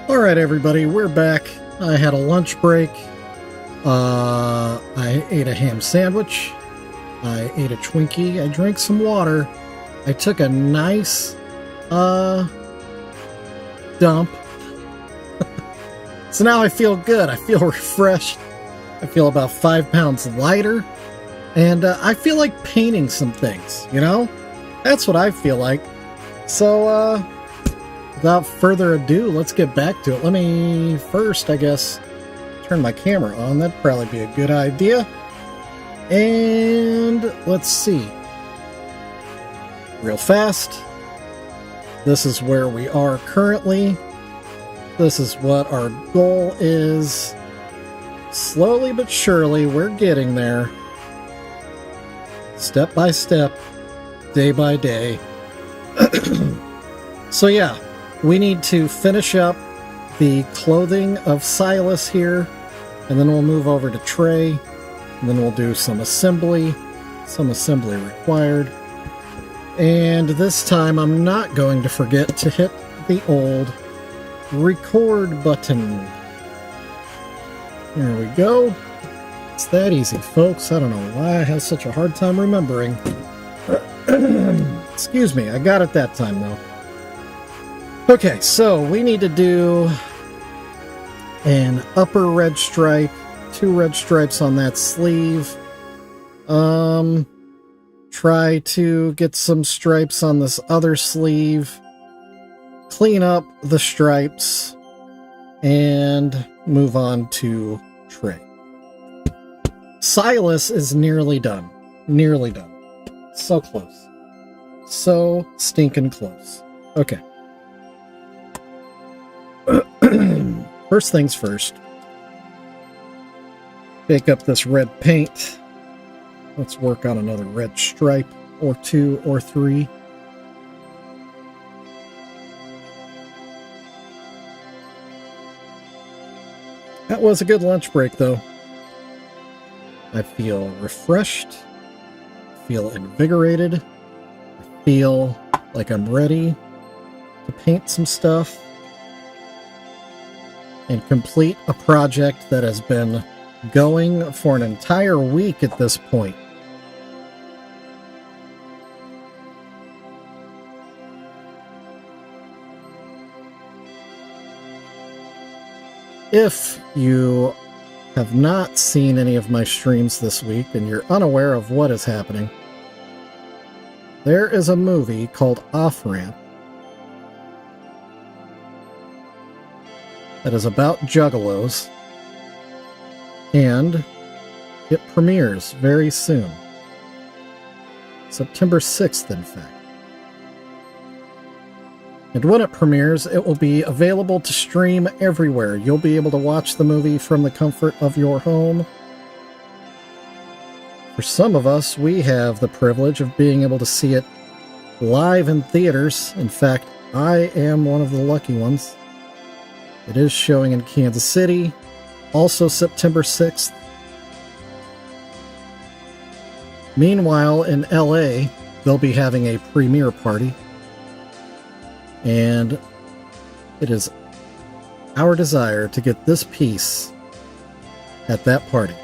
Alright everybody, we're back. I had a lunch break. I ate a ham sandwich. I ate a Twinkie. I drank some water. I took a nice dump. So now I feel good. I feel refreshed. I feel about 5 pounds lighter. And I feel like painting some things, you know? That's what I feel like. So, without further ado, let's get back to it. Let me first, I guess, turn my camera on. That'd probably be a good idea. And let's see. Real fast. This is where we are currently. This is what our goal is. Slowly but surely, we're getting there. Step by step, day by day. So yeah, we need to finish up the clothing of Silas here, and then we'll move over to Trey, and then we'll do some assembly required. And this time I'm not going to forget to hit the old record button. There we go. It's that easy, folks. I don't know why I have such a hard time remembering. Excuse me, I got it that time though. Okay, so we need to do an upper red stripe, 2 red stripes on that sleeve. Try to get some stripes on this other sleeve. Clean up the stripes and move on to Trey. Silas is nearly done. Nearly done. So close. So stinking close. Okay. First things first. Pick up this red paint. Let's work on another red stripe, or 2 or 3. That was a good lunch break, though. I feel refreshed. I feel invigorated. I feel like I'm ready to paint some stuff and complete a project that has been going for an entire week at this point. If you have not seen any of my streams this week and you're unaware of what is happening, there is a movie called Off Ramp that is about Juggalos, and it premieres very soon. September 6th, in fact. And when it premieres, it will be available to stream everywhere. You'll be able to watch the movie from the comfort of your home. For some of us, we have the privilege of being able to see it live in theaters. In fact, I am one of the lucky ones. It is showing in Kansas City, also September 6th. Meanwhile, in LA, they'll be having a premiere party. And it is our desire to get this piece at that party.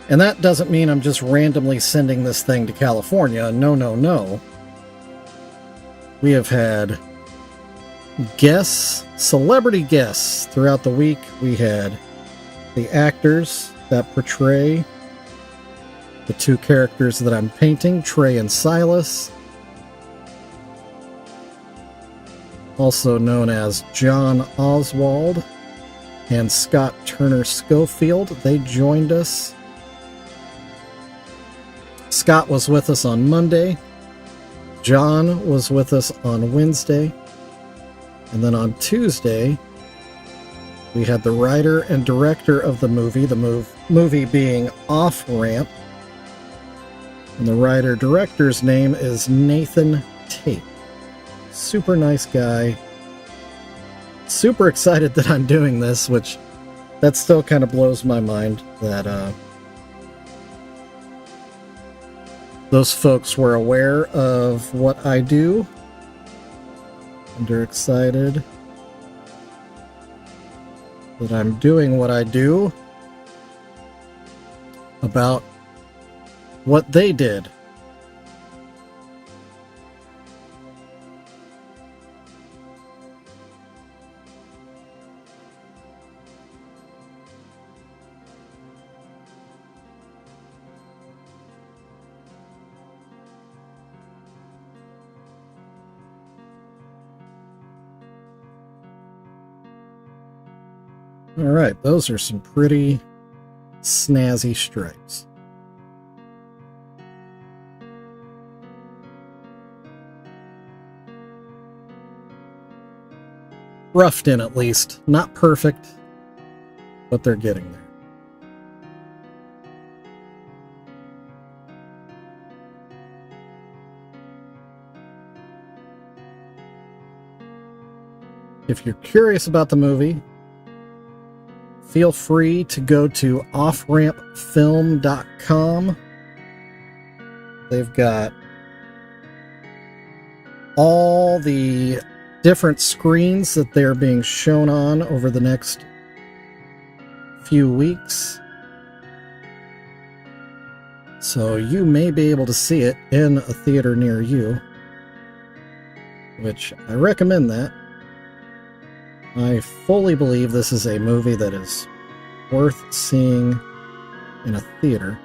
And that doesn't mean I'm just randomly sending this thing to California. No, no, no. We have had guests, celebrity guests throughout the week. We had the actors that portray the 2 characters that I'm painting, Trey and Silas, also known as John Oswald and Scott Turner Schofield. They joined us. Scott was with us on Monday. John was with us on Wednesday. And then on Tuesday, we had the writer and director of the movie being Off Ramp. And the writer-director's name is Nathan Tate. Super nice guy. Super excited that I'm doing this, which that still kind of blows my mind that those folks were aware of what I do, and are excited that I'm doing what I do about what they did. All right, those are some pretty snazzy stripes. Roughed in, at least. Not perfect, but they're getting there. If you're curious about the movie, feel free to go to offrampfilm.com. They've got all the different screens that they're being shown on over the next few weeks. So you may be able to see it in a theater near you, which I recommend that. I fully believe this is a movie that is worth seeing in a theater.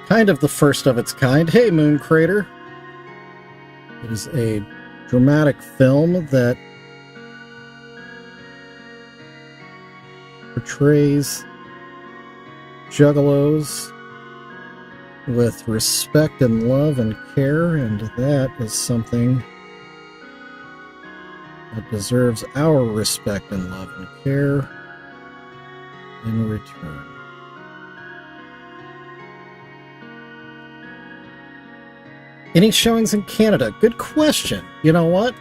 Kind of the first of its kind. Hey, Moon Crater. It is a dramatic film that portrays Juggalos with respect and love and care, and that is something that deserves our respect and love and care in return. Any showings in Canada? Good question. You know what?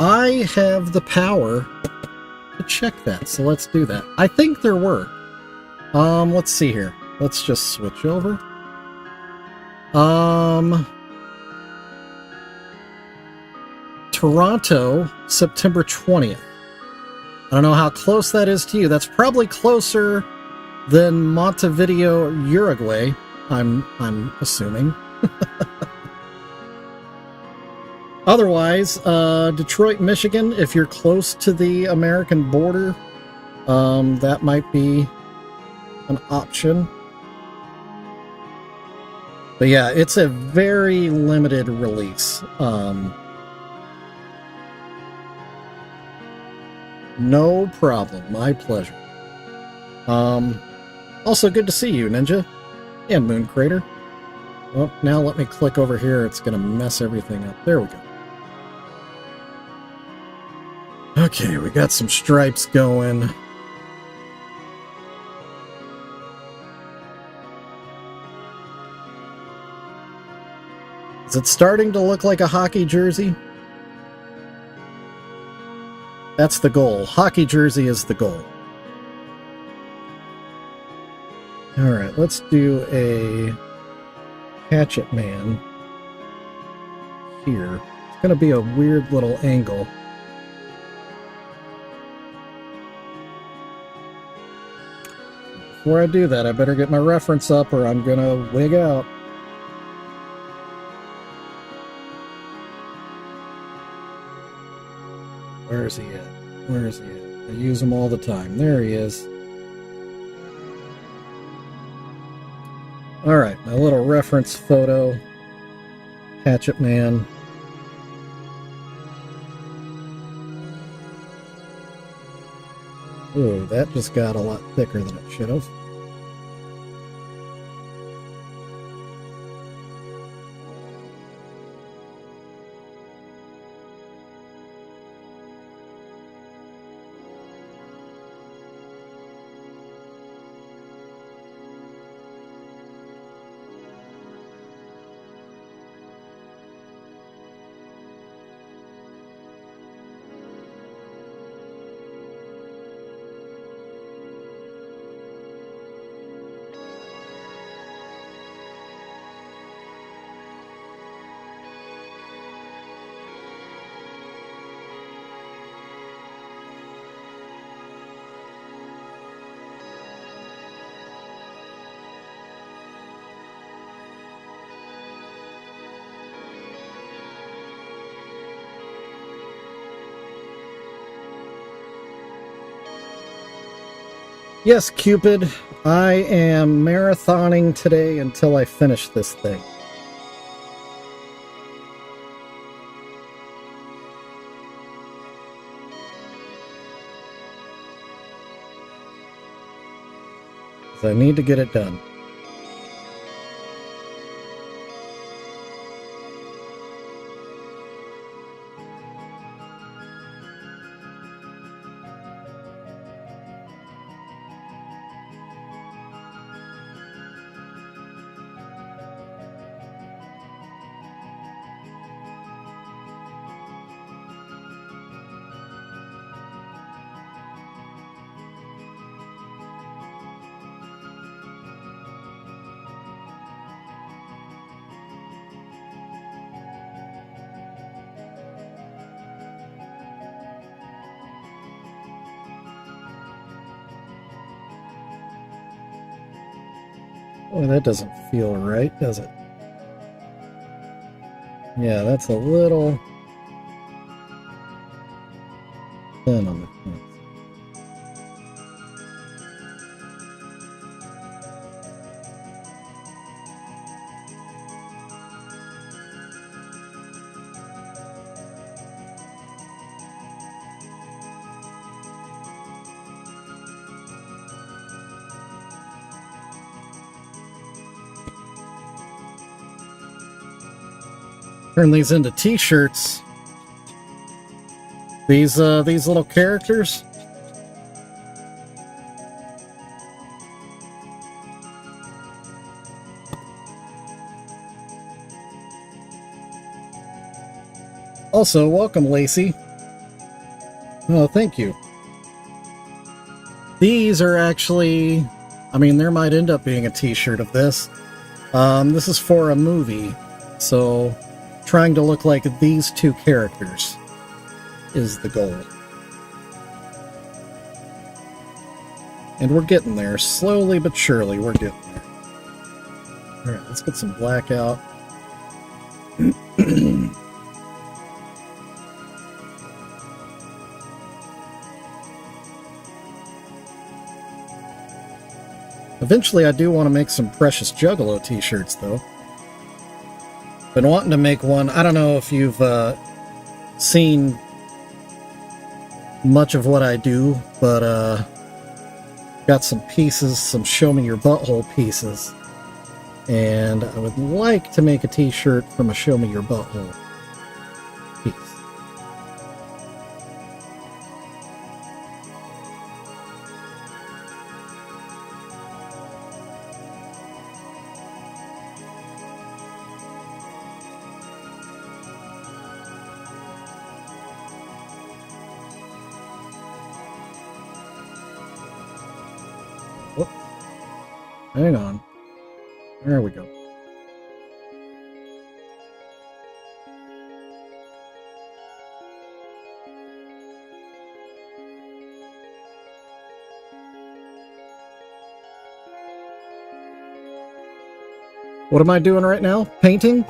I have the power to check that, so let's do that. I think there were. Let's see here. Let's just switch over. Toronto, September 20th. I don't know how close that is to you. That's probably closer than Montevideo, Uruguay, I'm assuming. Otherwise, Detroit, Michigan, if you're close to the American border, that might be an option. But yeah, it's a very limited release. No problem. My pleasure. Also good to see you, Ninja. And Moon Crater. Well, now let me click over here. It's going to mess everything up. There we go. Okay, we got some stripes going. Is it starting to look like a hockey jersey? That's the goal. Hockey jersey is the goal. Alright, let's do a Hatchet Man here. It's going to be a weird little angle. Before I do that, I better get my reference up or I'm going to wig out. Where is he at? Where is he at? I use him all the time. There he is. Alright, my little reference photo. Hatchet Man. Ooh, that just got a lot thicker than it should have. Yes, Cupid, I am marathoning today until I finish this thing. I need to get it done. Oh, that doesn't feel right, does it? Yeah, that's a little thin on the fence. Turn these into t-shirts. These little characters. Also, welcome, Lacey. Oh, thank you. These are actually, I mean, there might end up being a t-shirt of this. This is for a movie, so trying to look like these two characters is the goal. And we're getting there. Slowly but surely, we're getting there. Alright, let's get some black out. Eventually, I do want to make some Precious Juggalo t-shirts, though. Been wanting to make one. I don't know if you've seen much of what I do, but got some pieces, some show me your butthole pieces, and I would like to make a t-shirt from a show me your butthole piece. Hang on. There we go. What am I doing right now? Painting?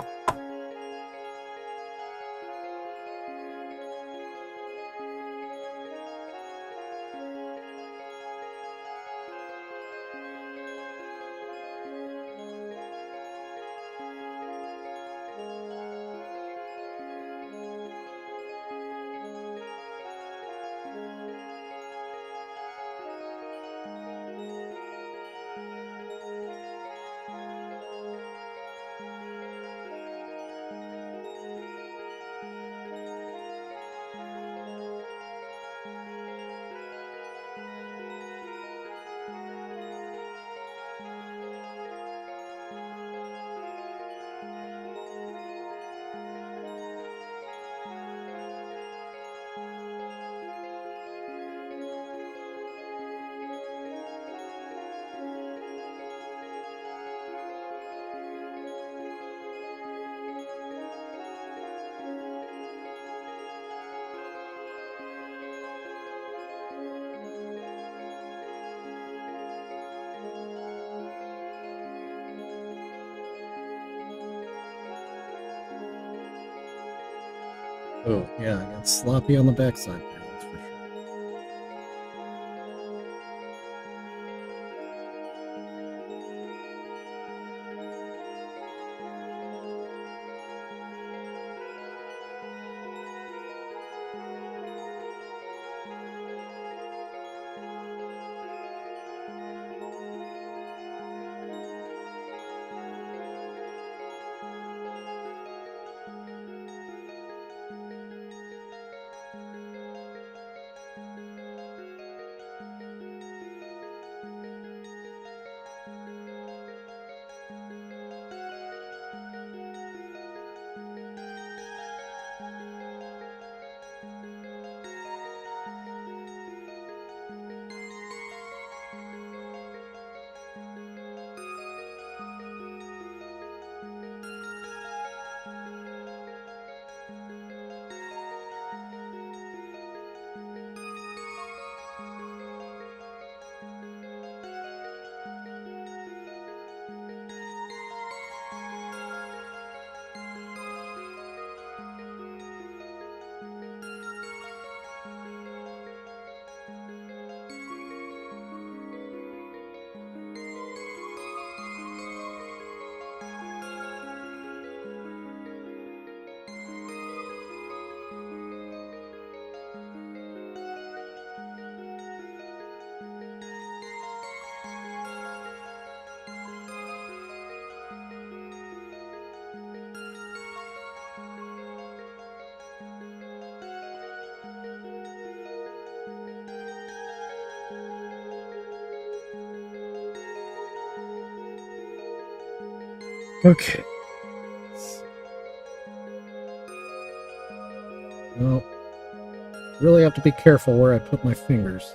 Oh, yeah, I got sloppy on the backside there, that's for Okay. Well, really have to be careful where I put my fingers.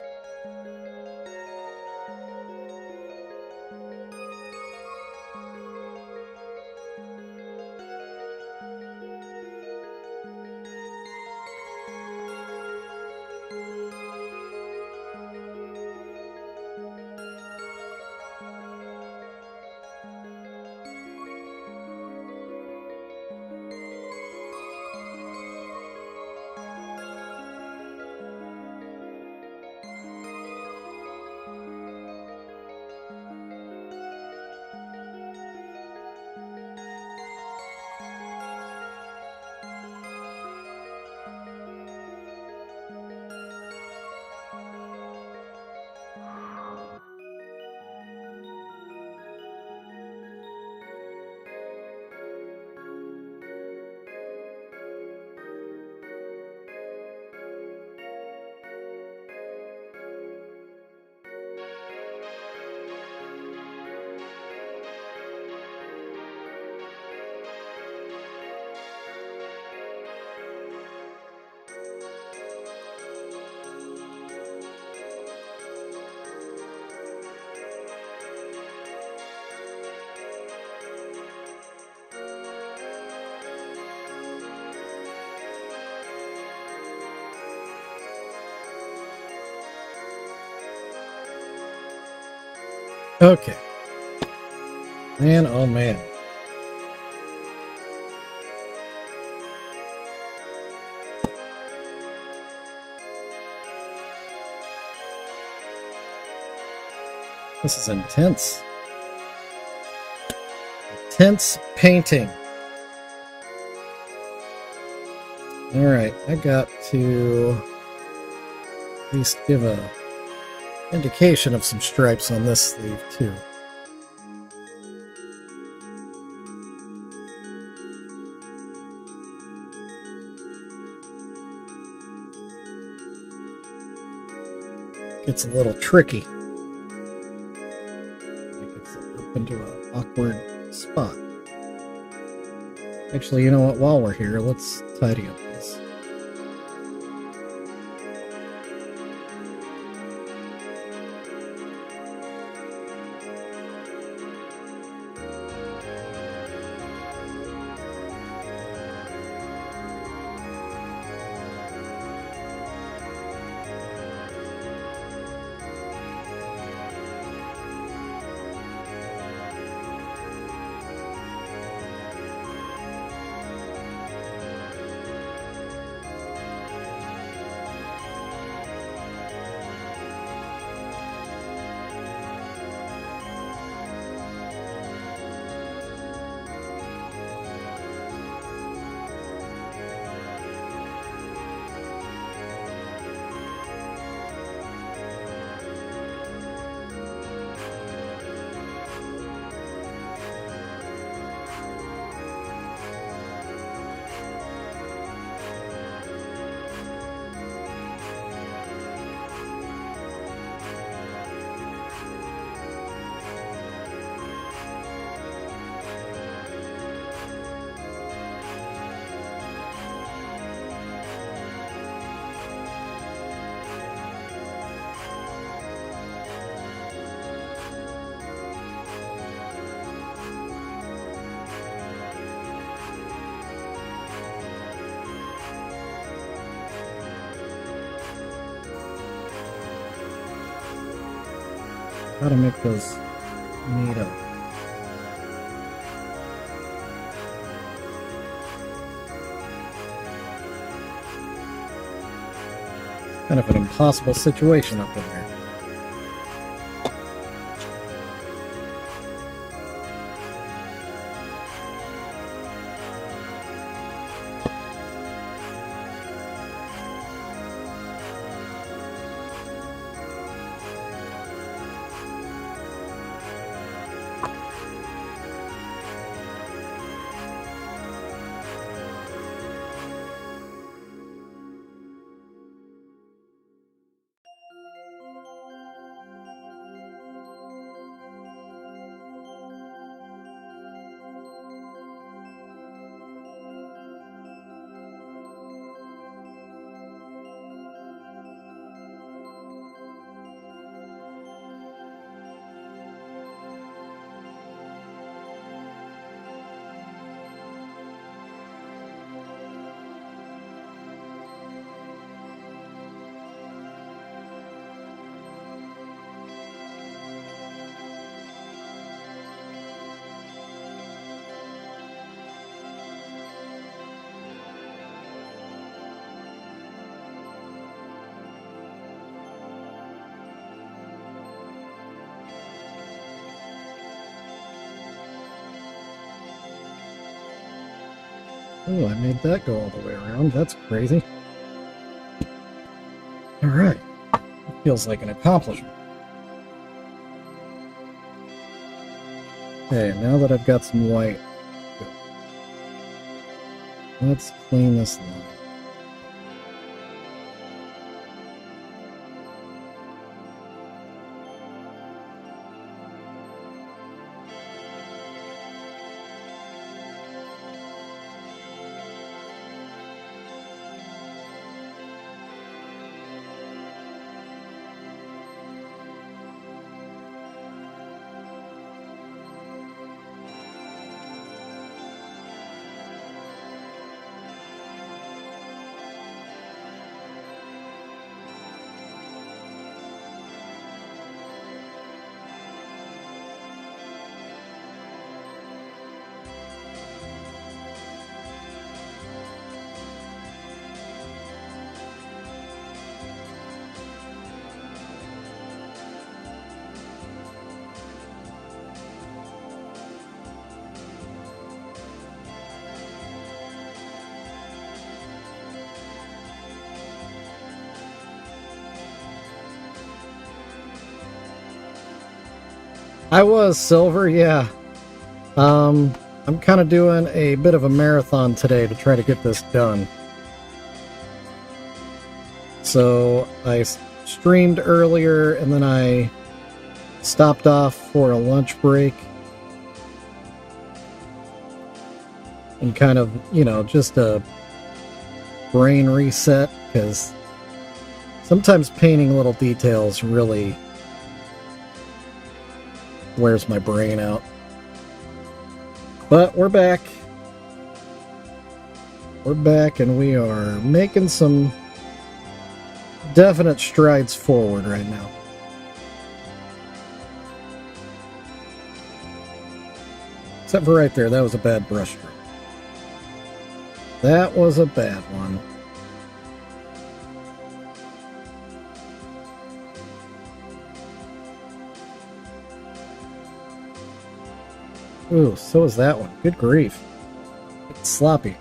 Okay. Man, oh man. This is intense. Intense painting. Alright, I got to at least give a indication of some stripes on this sleeve too. Gets a little tricky. It gets up into an awkward spot. Actually, you know what? While we're here, let's tidy up this. How to make those meet up. Kind of an impossible situation up in there. Oh, I made that go all the way around. That's crazy. Alright. Feels like an accomplishment. Okay, now that I've got some white, let's clean this line. I was silver, yeah. I'm kind of doing a bit of a marathon today to try to get this done. So I streamed earlier and then I stopped off for a lunch break. And kind of, you know, just a brain reset, because sometimes painting little details really wears my brain out. But we're back. We're back and we are making some definite strides forward right now. Except for right there, that was a bad brush stroke. That was a bad one. Ooh, so is that one. Good grief. It's sloppy.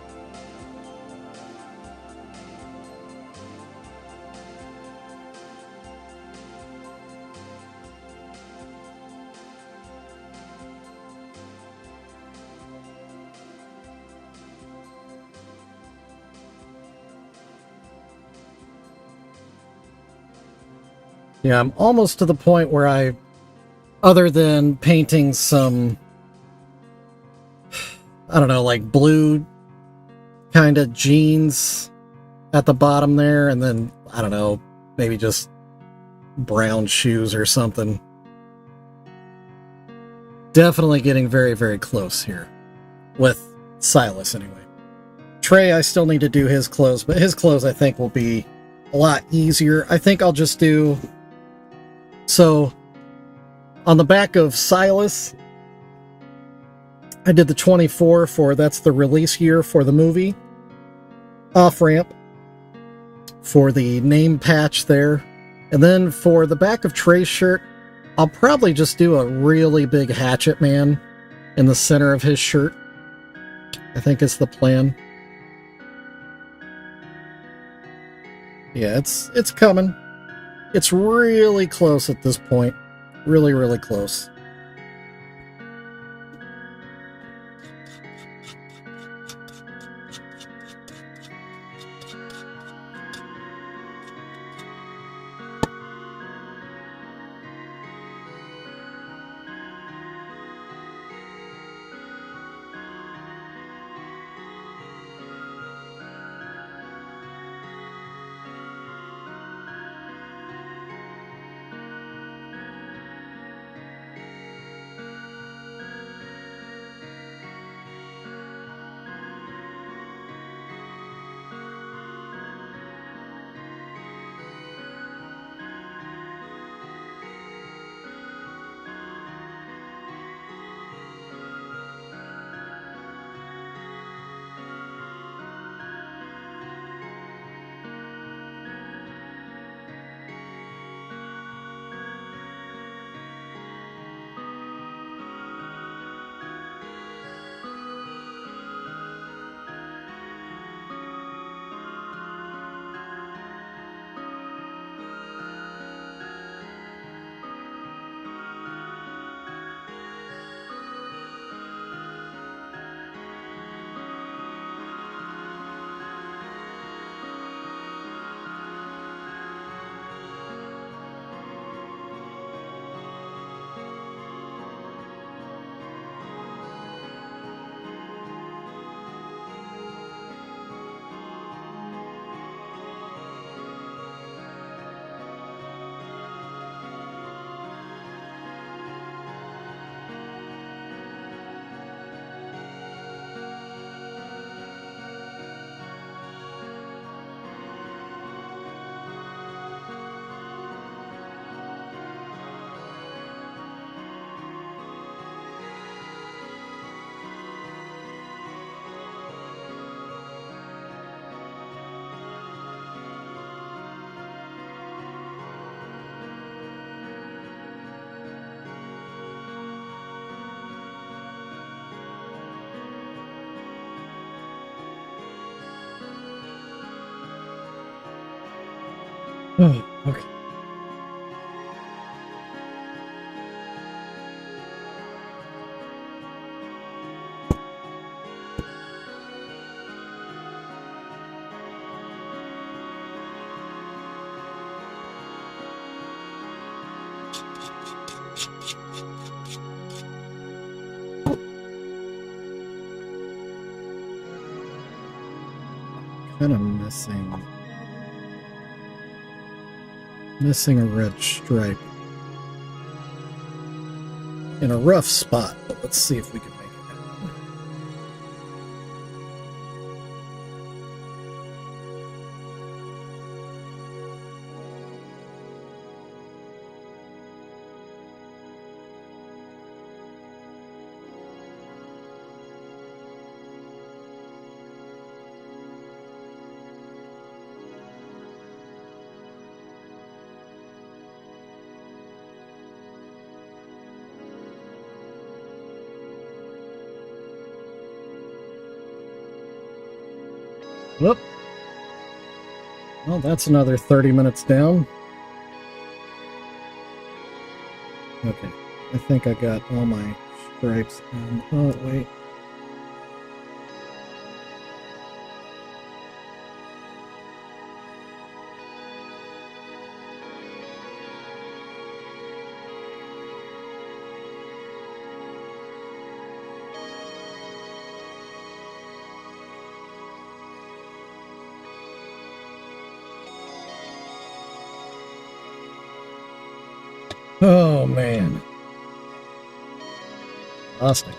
Yeah, I'm almost to the point where other than painting some, I don't know, like blue kind of jeans at the bottom there, and then, I don't know, maybe just brown shoes or something. Definitely getting very, very close here. With Silas, anyway. Trey, I still need to do his clothes, but his clothes, I think, will be a lot easier. I think I'll just do... So, on the back of Silas, I did the 24 for, that's the release year for the movie. Off-ramp for the name patch there. And then for the back of Trey's shirt, I'll probably just do a really big hatchet man in the center of his shirt. I think is the plan. Yeah, it's coming. It's really close at this point. Really, really close. Oh, okay. Kind of missing a red stripe in a rough spot, but let's see if we can make it happen. Whoop. Well, that's another 30 minutes down. Okay, I think I got all my stripes in. Oh, wait. Oh, man. Lost it.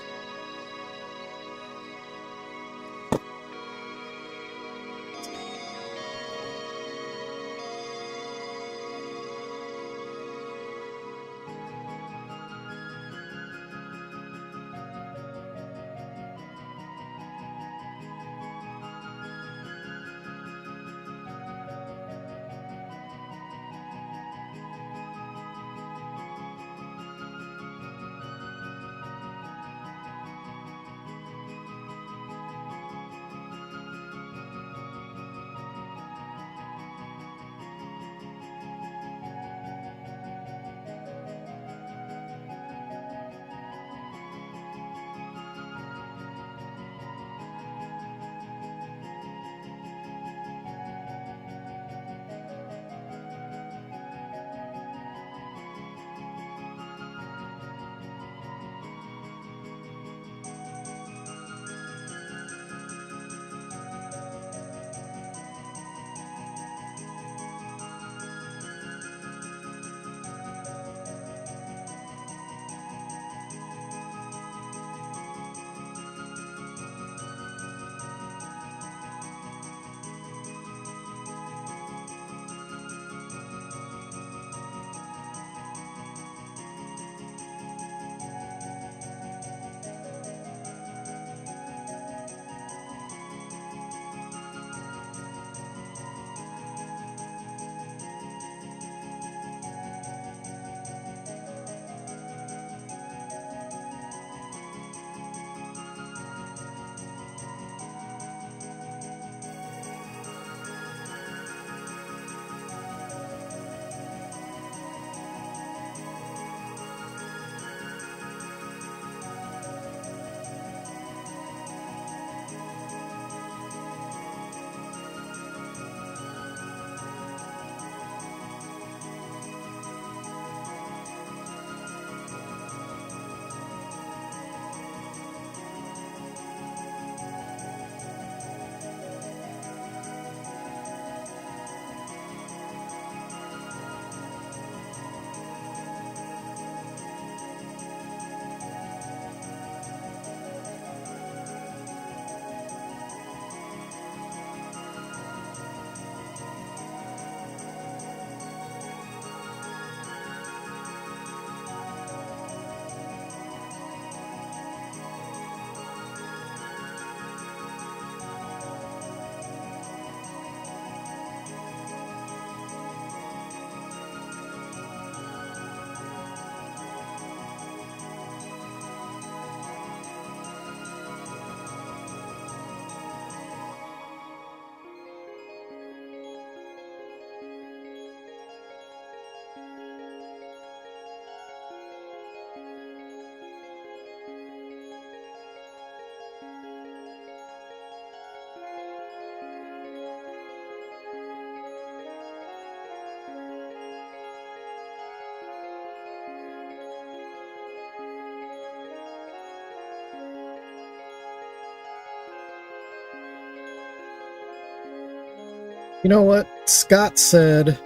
You know what? Scott said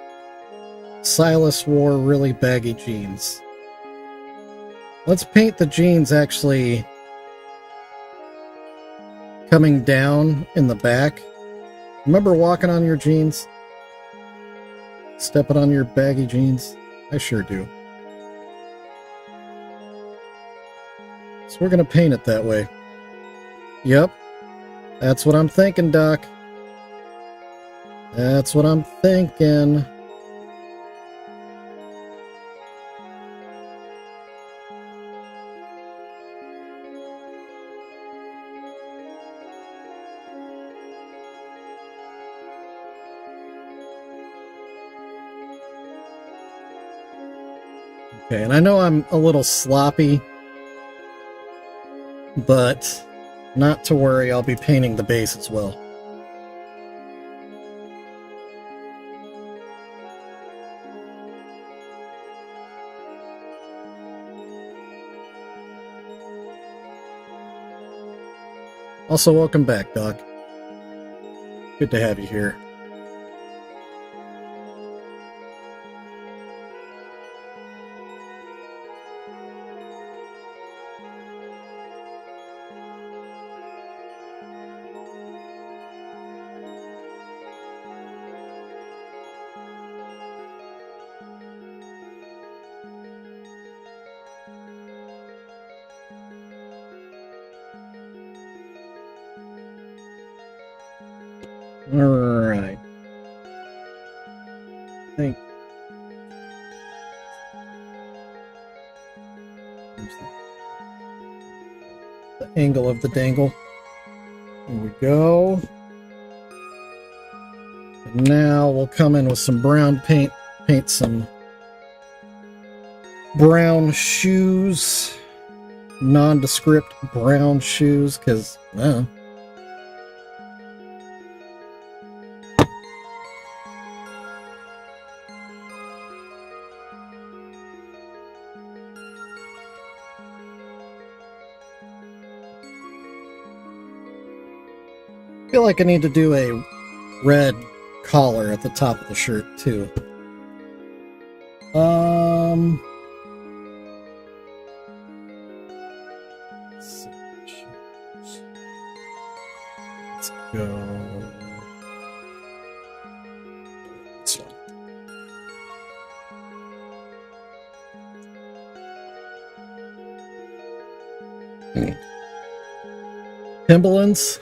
Silas wore really baggy jeans. Let's paint the jeans actually coming down in the back. Remember walking on your jeans? Stepping on your baggy jeans? I sure do. So we're going to paint it that way. Yep. That's what I'm thinking, Doc. That's what I'm thinking. Okay, and I know I'm a little sloppy, but not to worry, I'll be painting the base as well. Also, welcome back, Doc. Good to have you here. Alright. I think the angle of the dangle. There we go. And now we'll come in with some brown paint, paint some brown shoes, nondescript brown shoes, because, I feel like I need to do a red collar at the top of the shirt too. Let's go. Timberlands?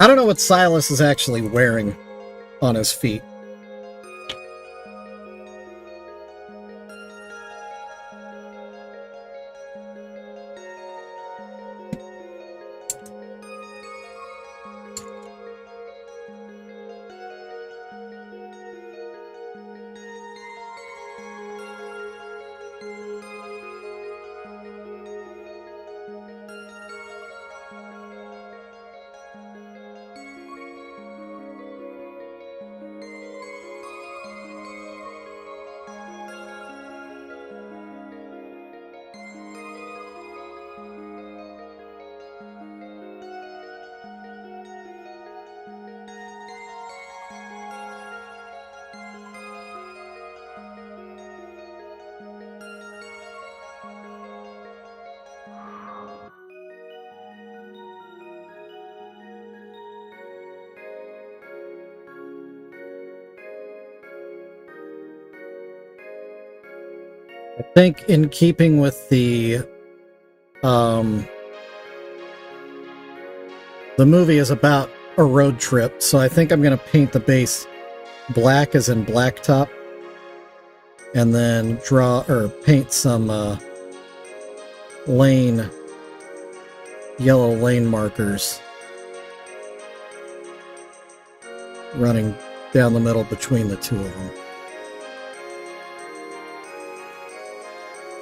I don't know what Silas is actually wearing on his feet. I think in keeping with the movie is about a road trip, so I think I'm going to paint the base black as in blacktop, and then paint some yellow lane markers running down the middle between the two of them.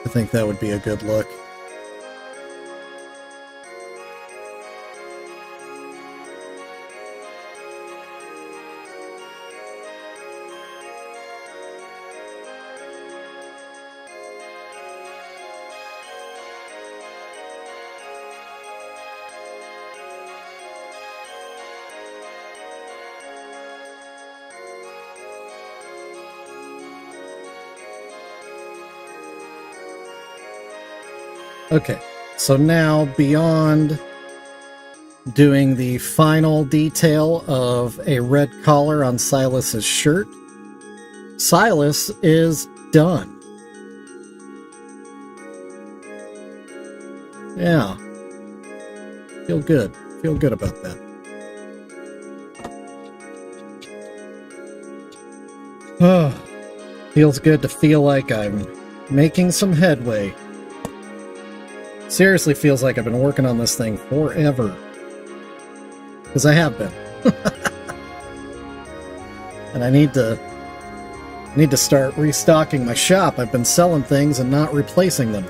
I think that would be a good look. Okay, so now beyond doing the final detail of a red collar on Silas's shirt, Silas is done. Yeah. Feel good. Feel good about that. Oh, feels good to feel like I'm making some headway. Seriously feels like I've been working on this thing forever. Because I have been. And I need to start restocking my shop. I've been selling things and not replacing them.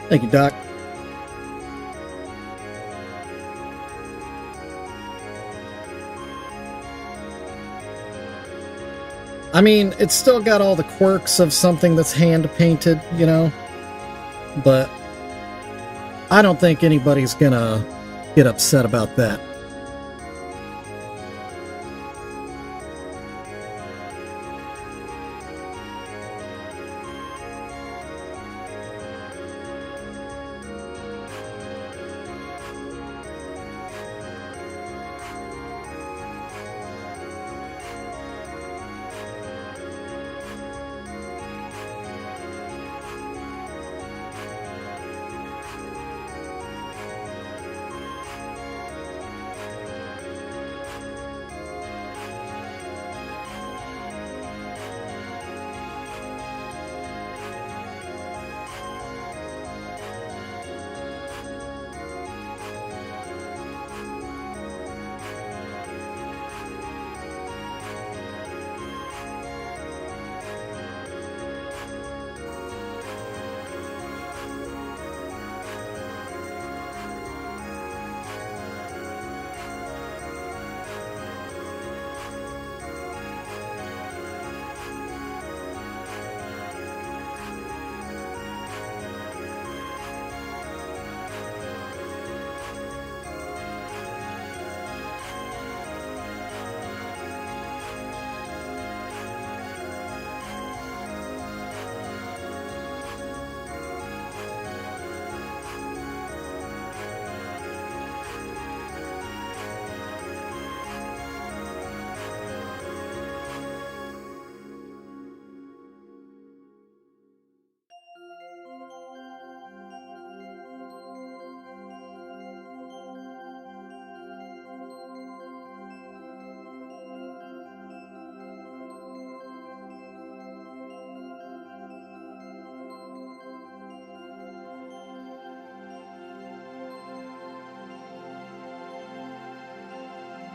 Thank you, Doc. I mean, it's still got all the quirks of something that's hand-painted, you know? But I don't think anybody's gonna get upset about that.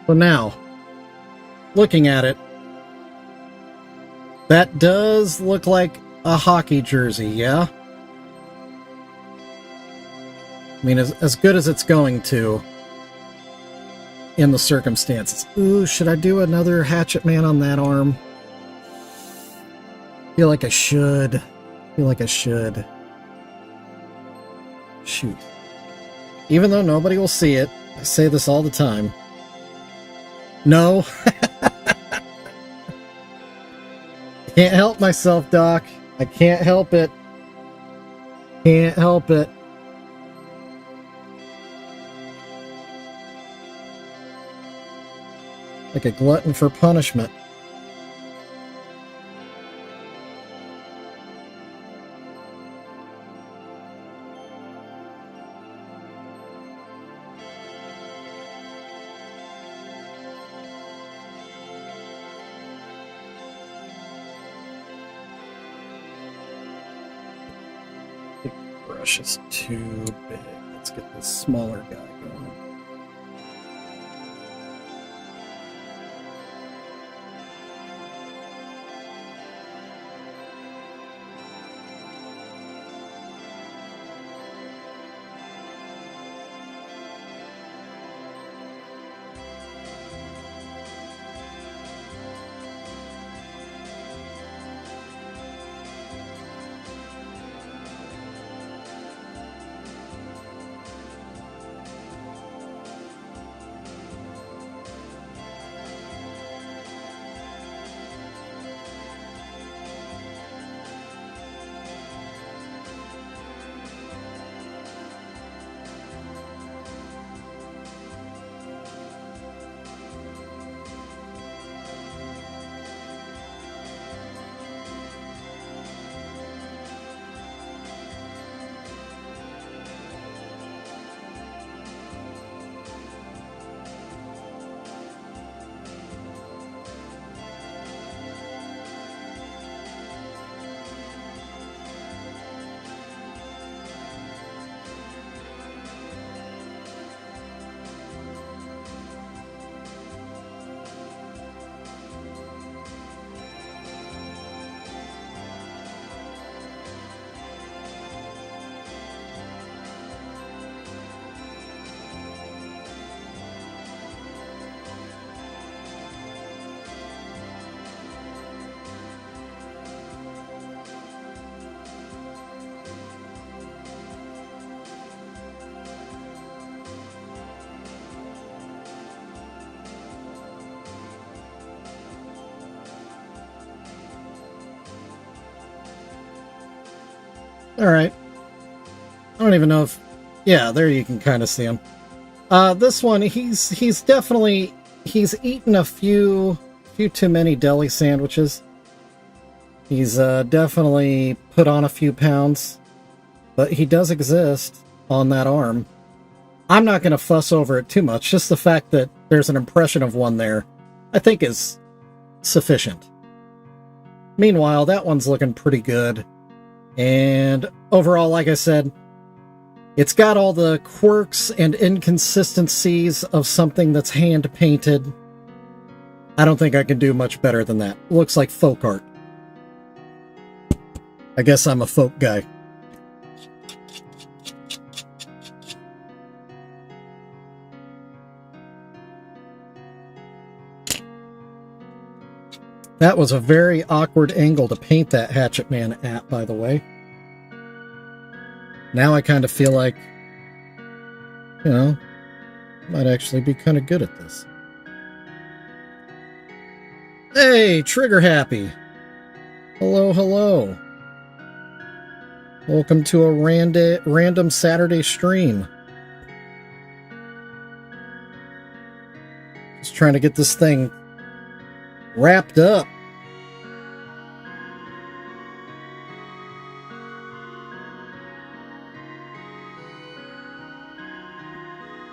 So now, looking at it, that does look like a hockey jersey, yeah? I mean, as good as it's going to in the circumstances. Ooh, should I do another Hatchet Man on that arm? Feel like I should. Feel like I should. Shoot. Even though nobody will see it, I say this all the time. No. Can't help myself, Doc. I can't help it. Can't help it. Like a glutton for punishment. Brush is too big. Let's get this smaller guy going. Alright. I don't even know if... Yeah, there you can kind of see him. This one, he's definitely... He's eaten a few too many deli sandwiches. He's definitely put on a few pounds. But he does exist on that arm. I'm not going to fuss over it too much. Just the fact that there's an impression of one there, I think is sufficient. Meanwhile, that one's looking pretty good. And overall, like I said, it's got all the quirks and inconsistencies of something that's hand-painted. I don't think I can do much better than that. Looks like folk art. I guess I'm a folk guy. That was a very awkward angle to paint that Hatchet Man at, by the way. Now I kind of feel like, you know, might actually be kind of good at this. Hey, Trigger Happy! Hello, hello. Welcome to a random Saturday stream. Just trying to get this thing wrapped up.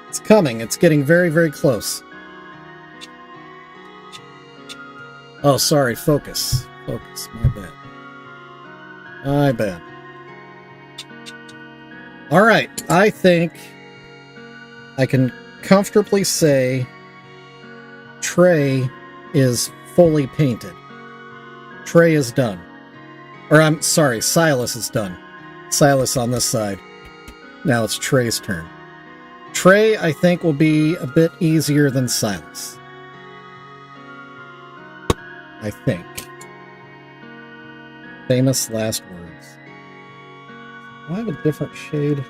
It's coming. It's getting very, very close. Oh, sorry. Focus. Focus. My bad. My bad. All right. I think I can comfortably say Trey is fully painted. Trey is done. Or I'm sorry, Silas is done. Silas on this side. Now it's Trey's turn. Trey, I think, will be a bit easier than Silas. I think. Famous last words. Do I have a different shade?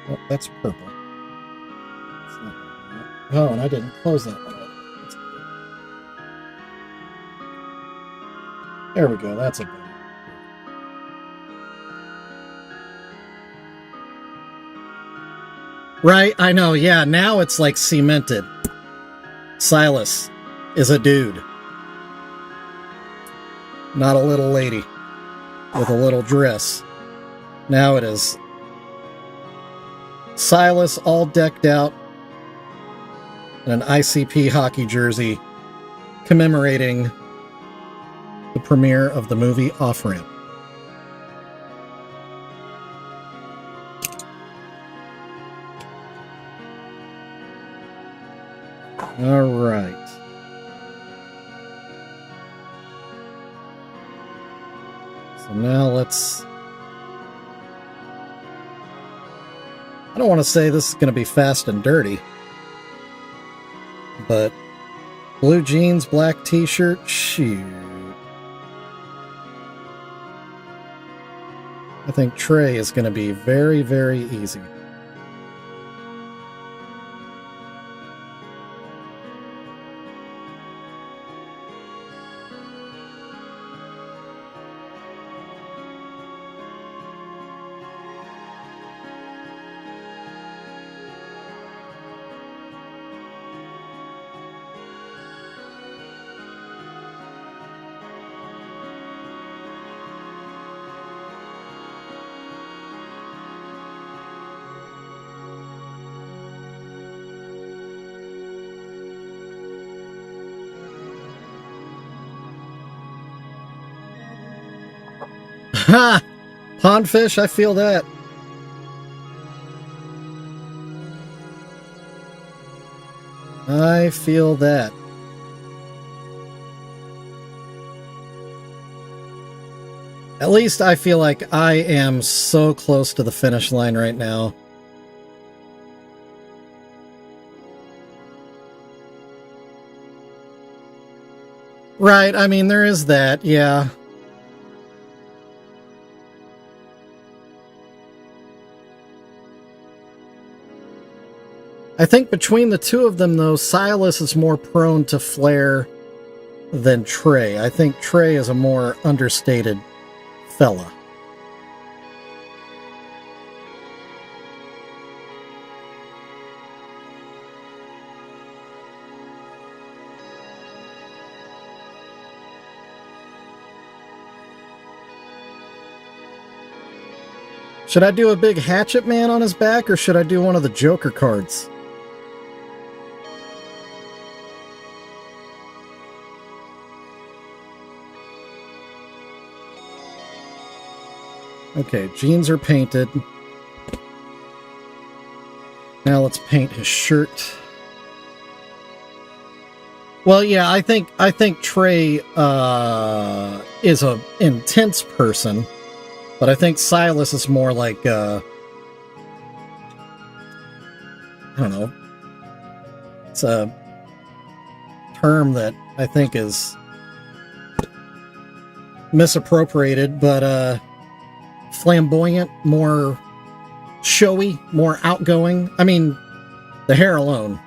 Oh, that's purple. It's not that. Oh, and I didn't close that one. There we go, that's a good one. Right, I know, yeah, now it's like cemented. Silas is a dude. Not a little lady with a little dress. Now it is Silas all decked out in an ICP hockey jersey commemorating the premiere of the movie Off-Ramp. All right. So now let's... I don't want to say this is going to be fast and dirty, but blue jeans, black t-shirt, shoot. I think Trey is going to be very, very easy. Ha! Pondfish, I feel that. I feel that. At least I feel like I am so close to the finish line right now. Right, I mean, there is that, yeah. I think between the two of them, though, Silas is more prone to flair than Trey. I think Trey is a more understated fella. Should I do a big hatchet man on his back, or should I do one of the Joker cards? Okay, jeans are painted. Now let's paint his shirt. Well, yeah, I think Trey is an intense person, but I think Silas is more like I don't know. It's a term that I think is misappropriated, but flamboyant, more showy, more outgoing. I mean, the hair alone.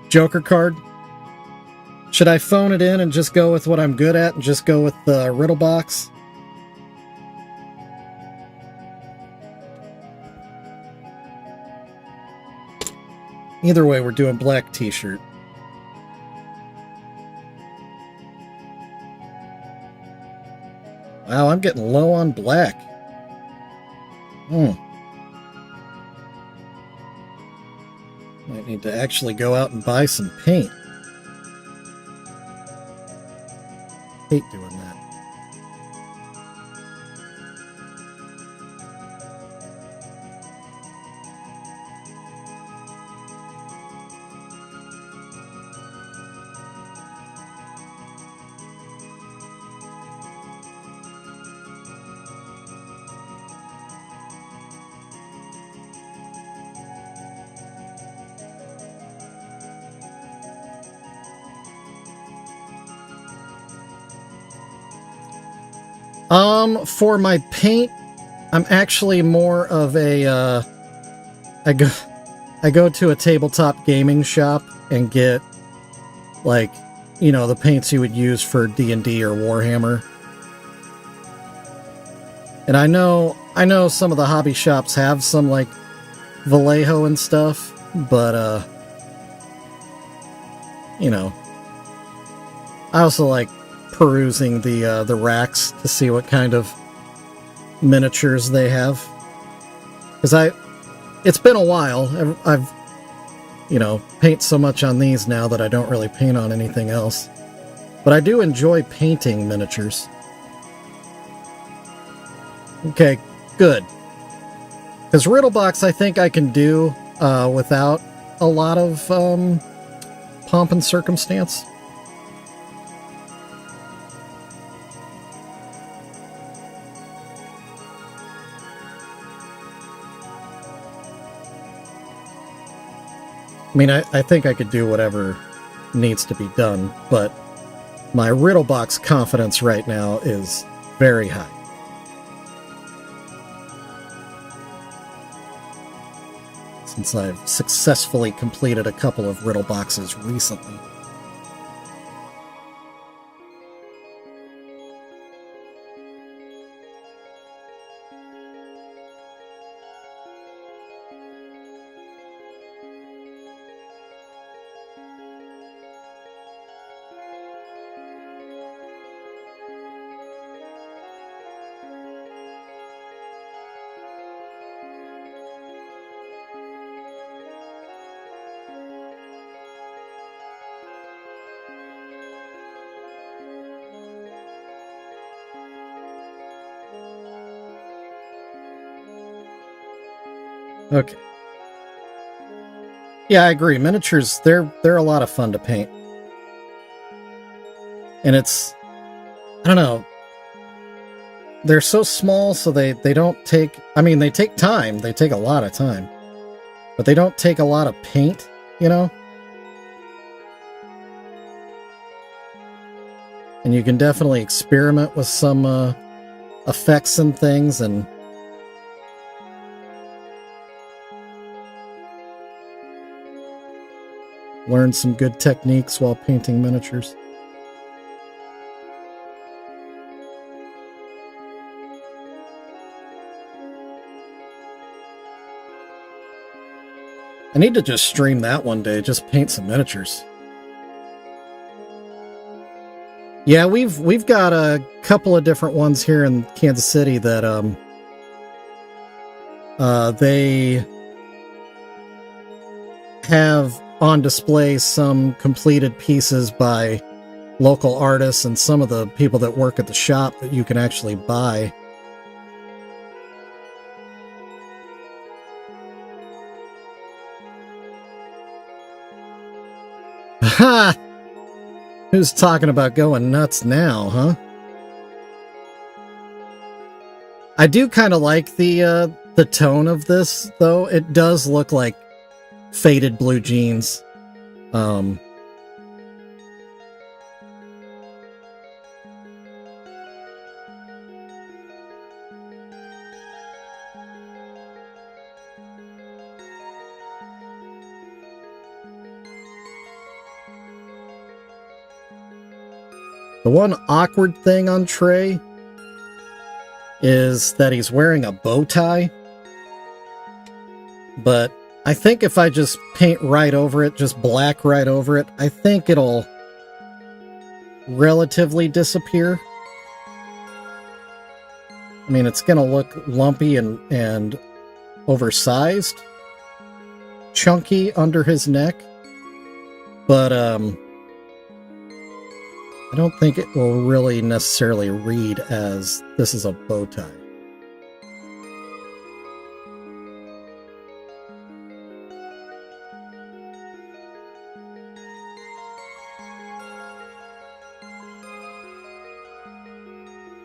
Joker card. Should I phone it in and just go with what I'm good at and just go with the riddle box? Either way, we're doing black t-shirt. Wow, I'm getting low on black. Might need to actually go out and buy some paint. Hate doing that. For my paint, I'm actually more of a, I go to a tabletop gaming shop and get, like, you know, the paints you would use for D&D or Warhammer. And I know some of the hobby shops have some, like, Vallejo and stuff, but, you know, I also like perusing the racks to see what kind of miniatures they have, because it's been a while. I've you know, paint so much on these now that I don't really paint on anything else, but I do enjoy painting miniatures. Okay, good, because Riddlebox I think I can do without a lot of pomp and circumstance. I mean, I think I could do whatever needs to be done, but my Riddlebox confidence right now is very high. Since I've successfully completed a couple of Riddleboxes recently. Okay. Yeah, I agree. Miniatures, they're a lot of fun to paint. And it's, I don't know, they're so small, so they don't take, I mean, they take time. They take a lot of time. But they don't take a lot of paint, you know? And you can definitely experiment with some effects and things, and learn some good techniques while painting miniatures. I need to just stream that one day, just paint some miniatures. Yeah, we've got a couple of different ones here in Kansas City that They have on display some completed pieces by local artists and some of the people that work at the shop that you can actually buy. Ha! Who's talking about going nuts now, huh? I do kind of like the tone of this, though. It does look like faded blue jeans. The one awkward thing on Trey is that he's wearing a bow tie. But I think if I just paint right over it, just black right over it, I think it'll relatively disappear. I mean, it's going to look lumpy and oversized, chunky under his neck, but I don't think it will really necessarily read as this is a bow tie.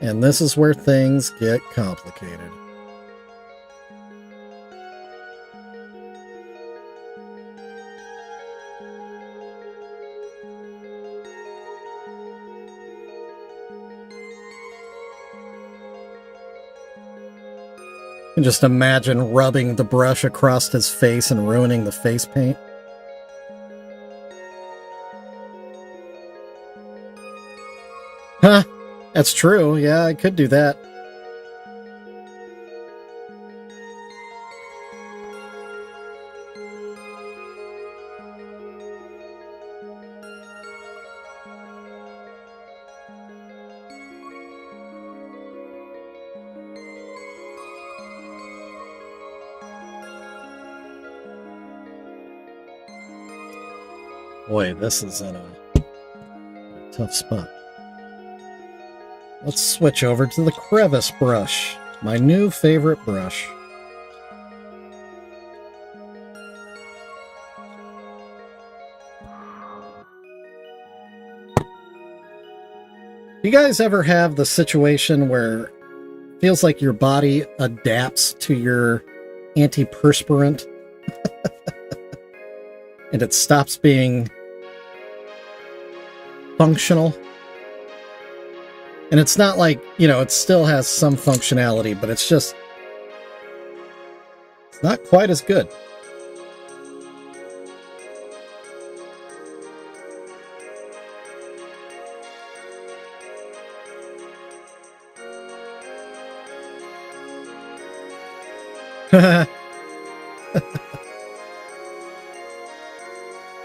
And this is where things get complicated. And just imagine rubbing the brush across his face and ruining the face paint. Huh? That's true. Yeah, I could do that. Boy, this is in a tough spot. Let's switch over to the crevice brush, my new favorite brush. You guys ever have the situation where it feels like your body adapts to your antiperspirant and it stops being functional? And it's not like, you know, it still has some functionality, but it's just, it's not quite as good.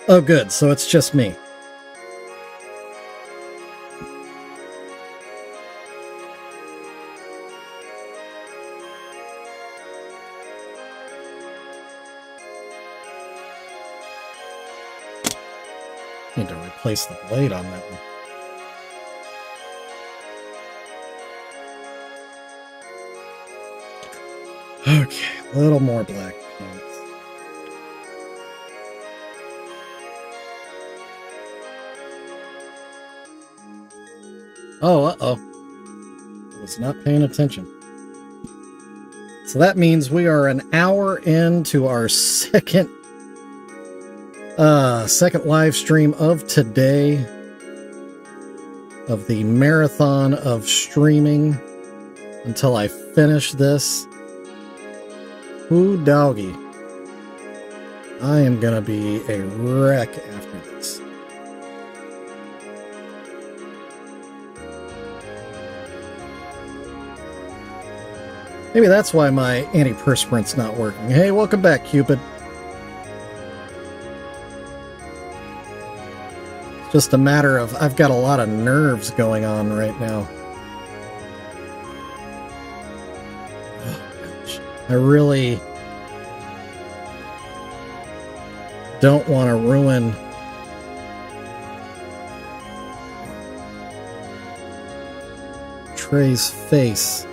Oh, good. So it's just me. Need to replace the blade on that one. Okay, a little more black paint. Oh, uh-oh. I was not paying attention. So that means we are an hour into our second live stream of today, of the marathon of streaming until I finish this. Ooh, doggy. I am gonna be a wreck after this. Maybe that's why my antiperspirant's not working. Hey, welcome back, Cupid. It's just a matter of I've got a lot of nerves going on right now. Oh, gosh. I really don't want to ruin Trey's face.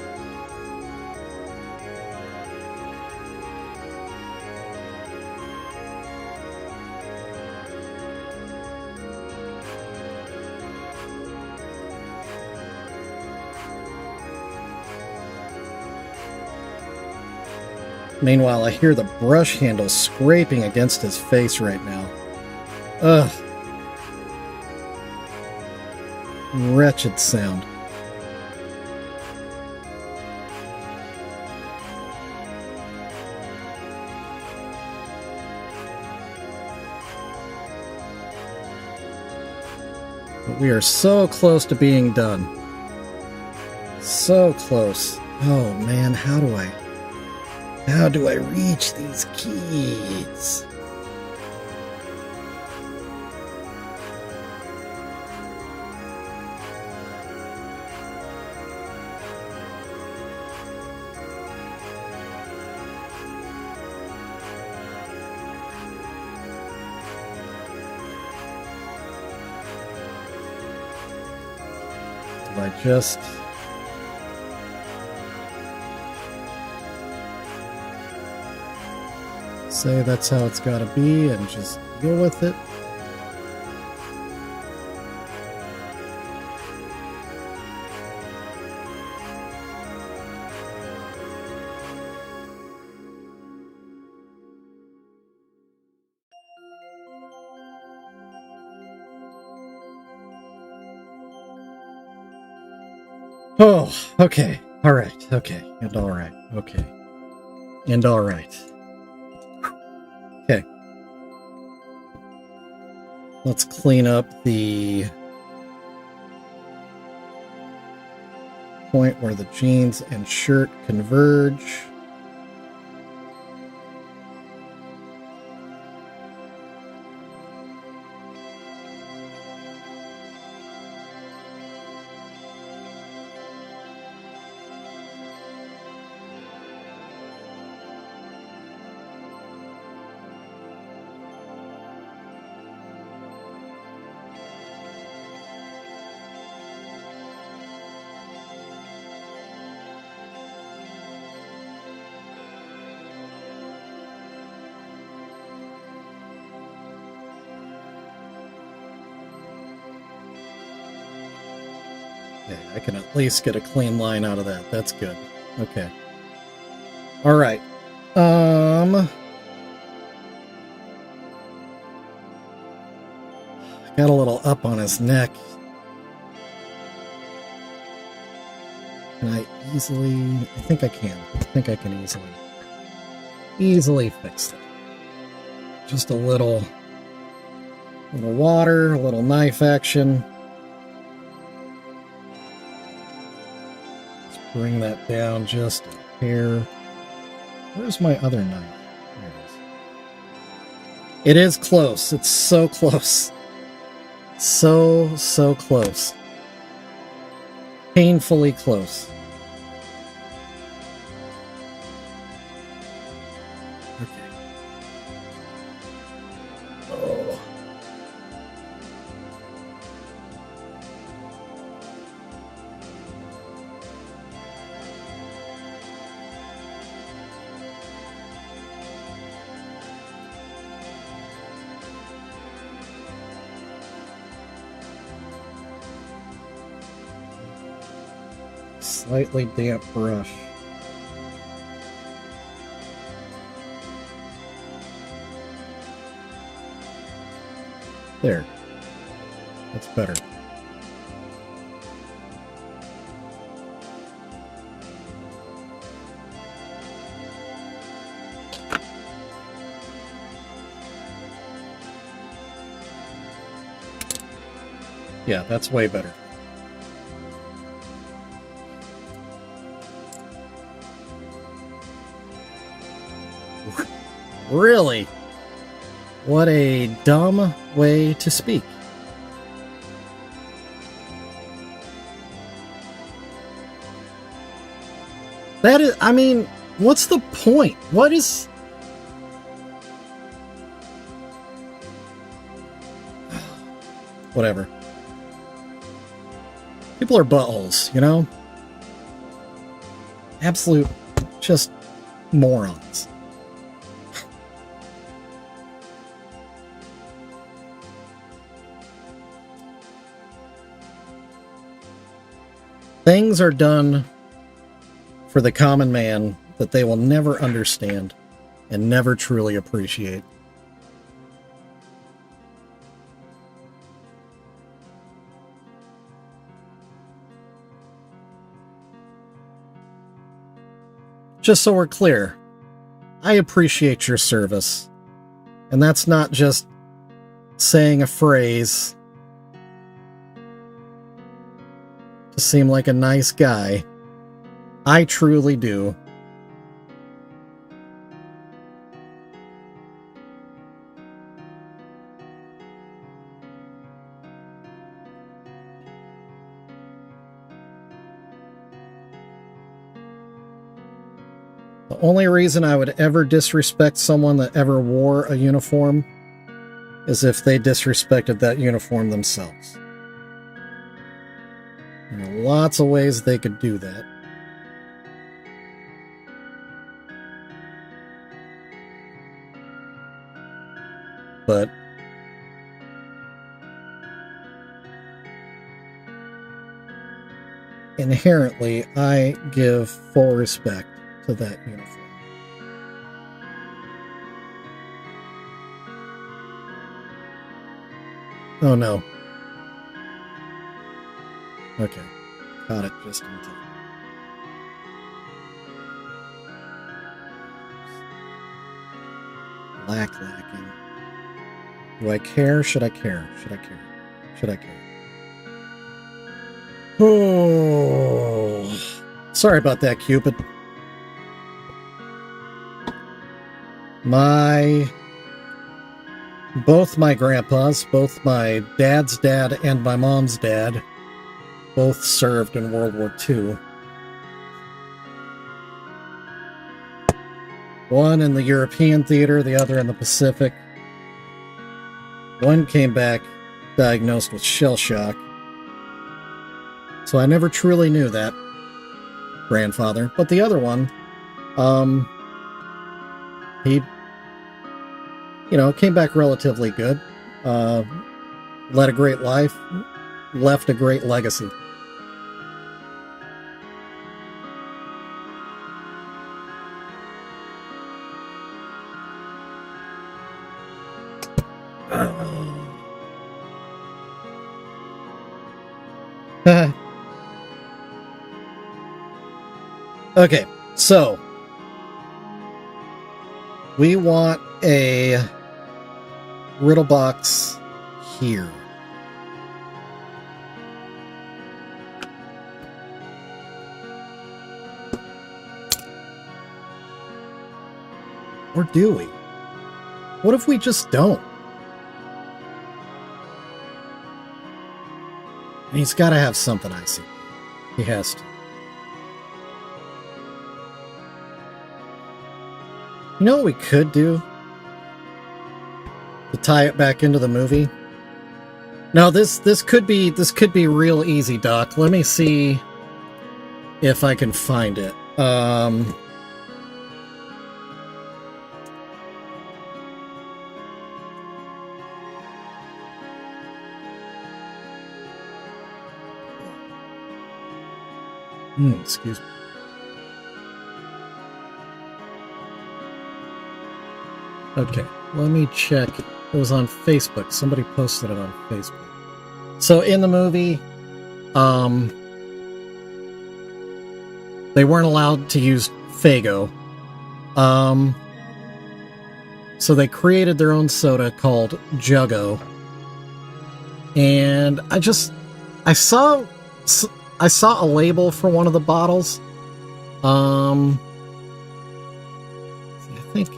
Meanwhile, I hear the brush handle scraping against his face right now. Ugh. Wretched sound. But we are so close to being done. So close. Oh man, how do I reach these keys? Do I just... say that's how it's got to be and just deal with it? Oh, okay. All right. Okay. And all right. Okay. And all right. Okay. Let's clean up the point where the jeans and shirt converge. Okay, I can at least get a clean line out of that. That's good. Okay. All right. Got a little up on his neck. Can I easily... I think I can. I think I can easily fix it. Just a little water, a little knife action. Let's bring that down just a hair. Where's my other knife? There it is. It is close. It's so close. So close. Painfully close. Okay. Oh. Slightly damp brush. There. That's better. Yeah, that's way better. Really? What a dumb way to speak. That is, I mean, What's the point? What is... Whatever. People are buttholes, you know? Absolute just morons. Things are done for the common man that they will never understand and never truly appreciate. Just so we're clear, I appreciate your service. And that's not just saying a phrase to seem like a nice guy. I truly do. The only reason I would ever disrespect someone that ever wore a uniform is if they disrespected that uniform themselves. There are lots of ways they could do that. But inherently, I give full respect to that uniform. Oh no. Okay. Caught it just in time. Lacking. Do I care? Should I care? Should I care? Should I care? Oh. Sorry about that, Cupid. Both my grandpas, both my dad's dad and my mom's dad, both served in World War II. One in the European theater, the other in the Pacific. One came back diagnosed with shell shock. So I never truly knew that grandfather. But the other one, he, came back relatively good. Led a great life. Left a great legacy. Okay, so we want a riddle box here. Or do we? What if we just don't? And he's got to have something I see. He has to. You know what we could do to tie it back into the movie? Now this could be real easy, Doc. Let me see if I can find it. Excuse me. Okay, let me check. It was on Facebook. Somebody posted it on Facebook. So in the movie, they weren't allowed to use Faygo. So they created their own soda called Juggo. And I saw a label for one of the bottles. I think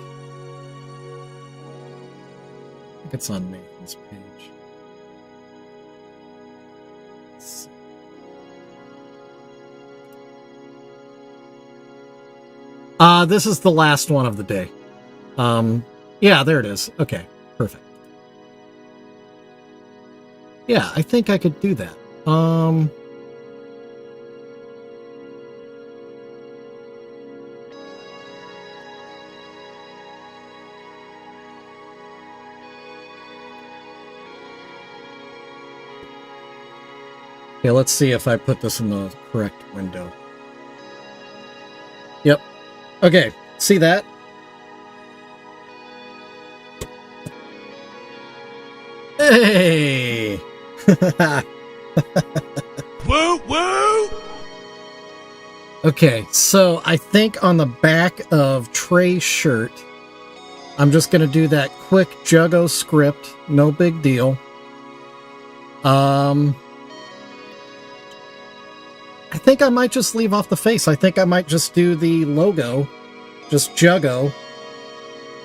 it's on Nathan's page. Let's see. This is the last one of the day. Yeah, there it is. Okay, perfect. Yeah, I think I could do that. Okay, let's see if I put this in the correct window. Yep. Okay, see that? Hey! Woo woo! Okay, so I think on the back of Trey's shirt, I'm just going to do that quick Juggo script. No big deal. I think I might just leave off the face. I think I might just do the logo, just Juggo,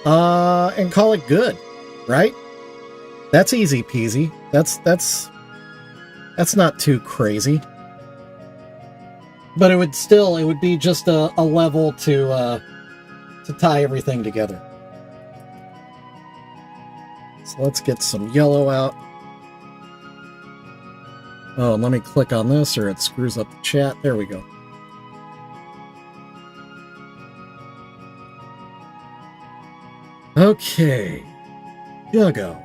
and call it good, right? That's easy peasy. That's not too crazy. But it would be just a level to tie everything together. So let's get some yellow out. Oh, and let me click on this or it screws up the chat. There we go. Okay. Juggo.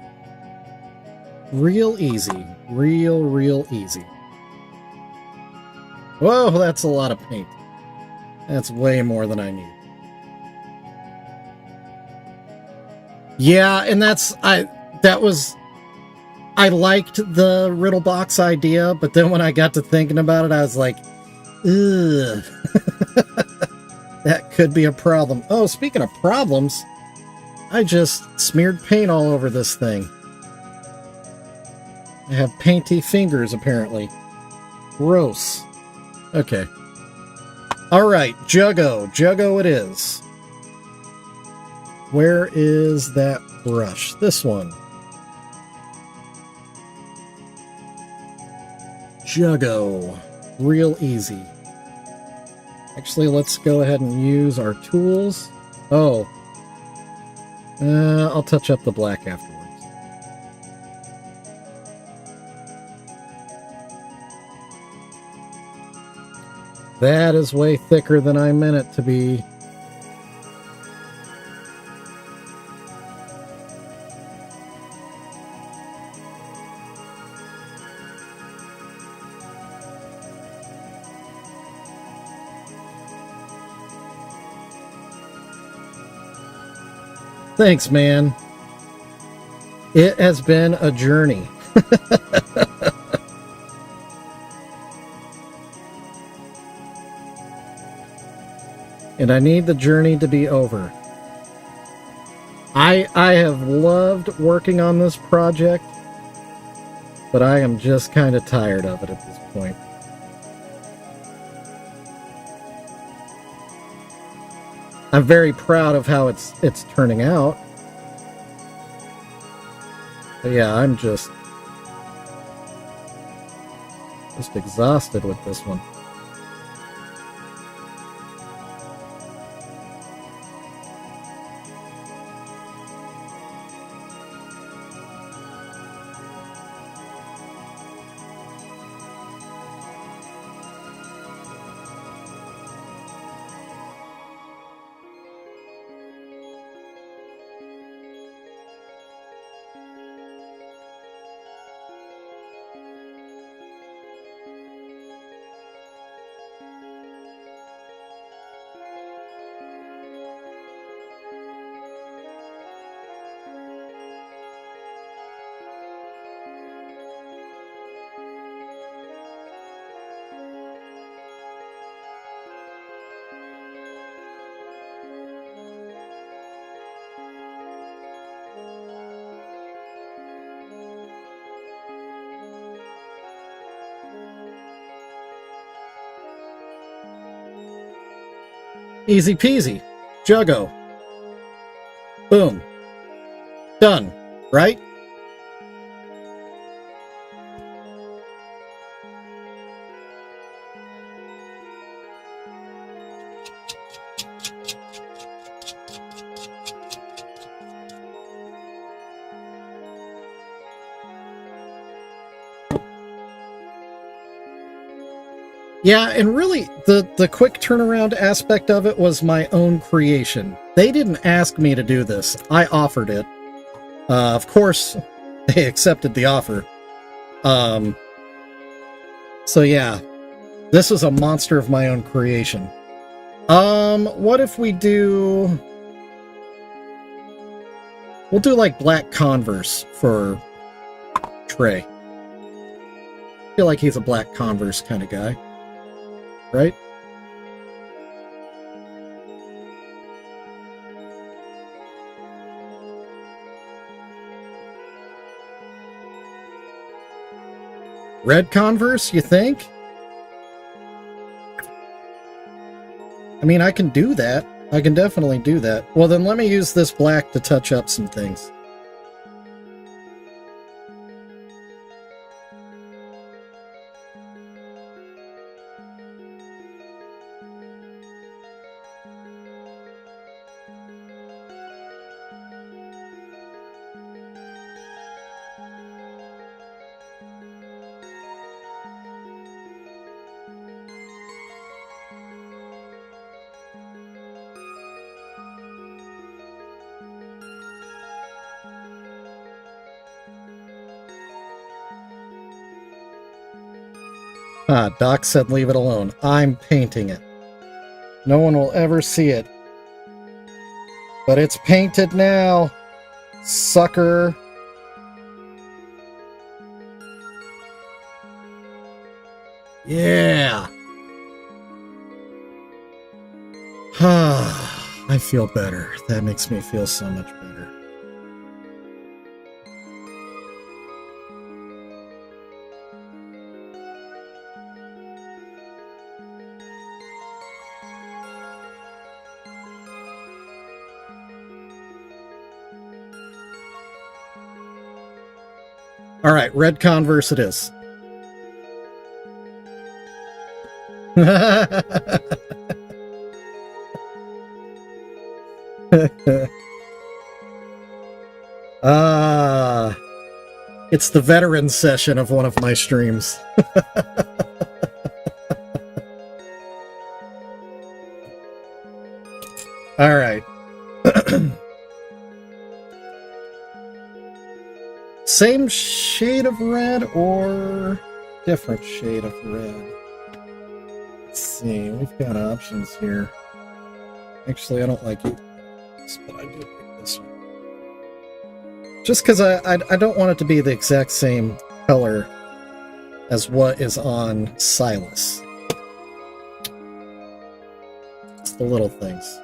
Real easy. Real easy. Whoa, that's a lot of paint. That's way more than I need. Yeah, and I liked the riddle box idea, but then when I got to thinking about it, I was like, ugh. That could be a problem. Oh, speaking of problems, I just smeared paint all over this thing. I have painty fingers, apparently. Gross. Okay. Alright, Juggo. Juggo it is. Where is that brush? This one. Juggo. Real easy. Actually, let's go ahead and use our tools. Oh. I'll touch up the black afterwards. That is way thicker than I meant it to be. Thanks, man. It has been a journey. And I need the journey to be over. I have loved working on this project, but I am just kind of tired of it at this point. I'm very proud of how it's turning out. But yeah, I'm just exhausted with this one. Easy peasy. Juggo. Boom. Done. Right? Yeah, and really, the quick turnaround aspect of it was my own creation. They didn't ask me to do this. I offered it. Of course, they accepted the offer. So yeah, this was a monster of my own creation. What if we do... We'll do like black Converse for Trey. I feel like he's a black Converse kind of guy. Right? Red Converse, you think? I mean, I can do that. I can definitely do that. Well, then let me use this black to touch up some things. Ah, Doc said leave it alone. I'm painting it. No one will ever see it. But it's painted now, sucker. Yeah. I feel better. That makes me feel so much better. All right, red Converse it is. It's the veteran session of one of my streams. All right. Same shade of red or different shade of red? Let's see, we've got options here. Actually, I don't like it, but I do like this one. Just because I don't want it to be the exact same color as what is on Silas. It's the little things.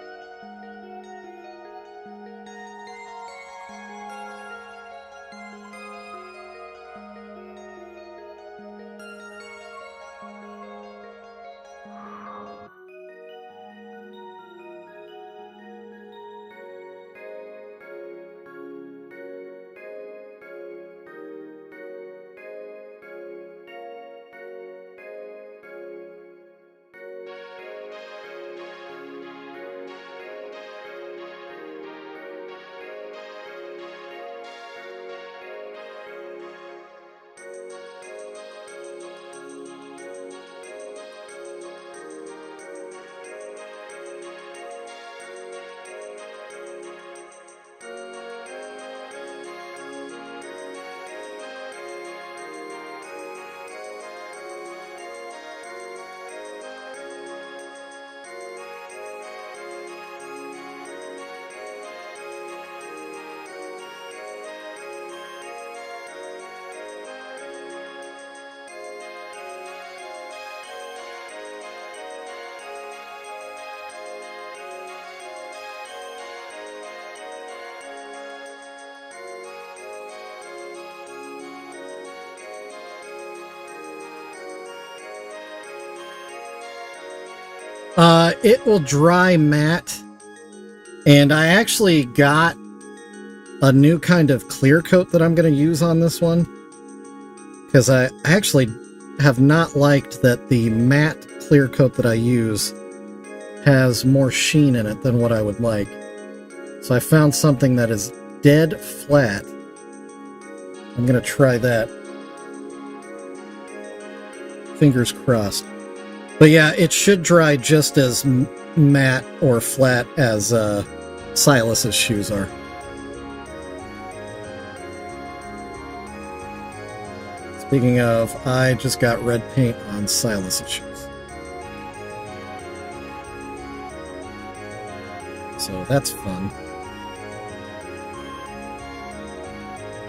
It will dry matte, and I actually got a new kind of clear coat that I'm going to use on this one, because I actually have not liked that the matte clear coat that I use has more sheen in it than what I would like. So I found something that is dead flat. I'm going to try that. Fingers crossed. But yeah, it should dry just as matte or flat as Silas's shoes are. Speaking of, I just got red paint on Silas's shoes. So that's fun.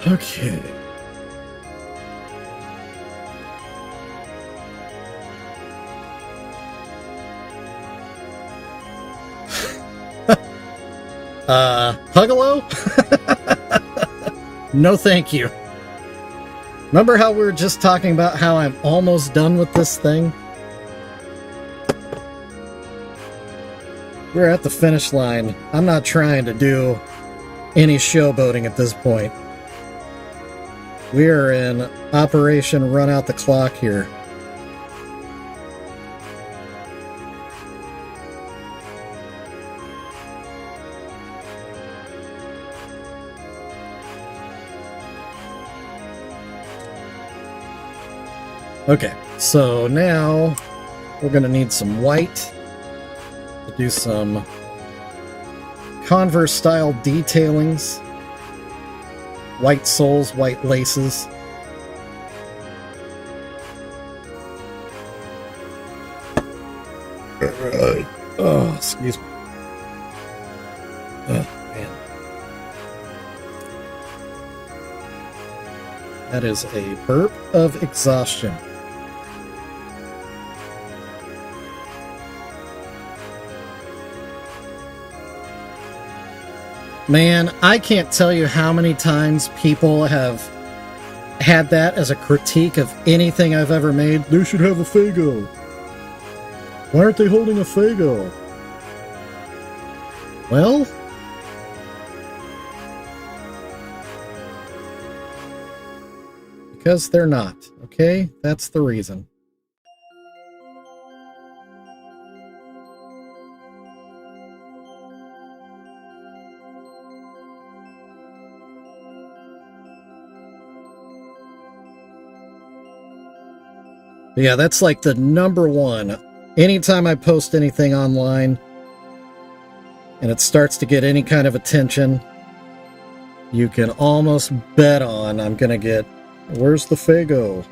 Okay. Juggalo? No thank you. Remember how we were just talking about how I'm almost done with this thing? We're at the finish line. I'm not trying to do any showboating at this point. We are in Operation Run Out the Clock here. Okay, so now we're going to need some white to do some Converse style detailings. White soles, white laces. Oh, excuse me. Oh, man. That is a burp of exhaustion. Man, I can't tell you how many times people have had that as a critique of anything I've ever made. They should have a Faygo. Why aren't they holding a Faygo? Well, because they're not, okay? That's the reason. Yeah, that's like the number one. Anytime I post anything online and it starts to get any kind of attention, you can almost bet on I'm gonna get, where's the Faygo?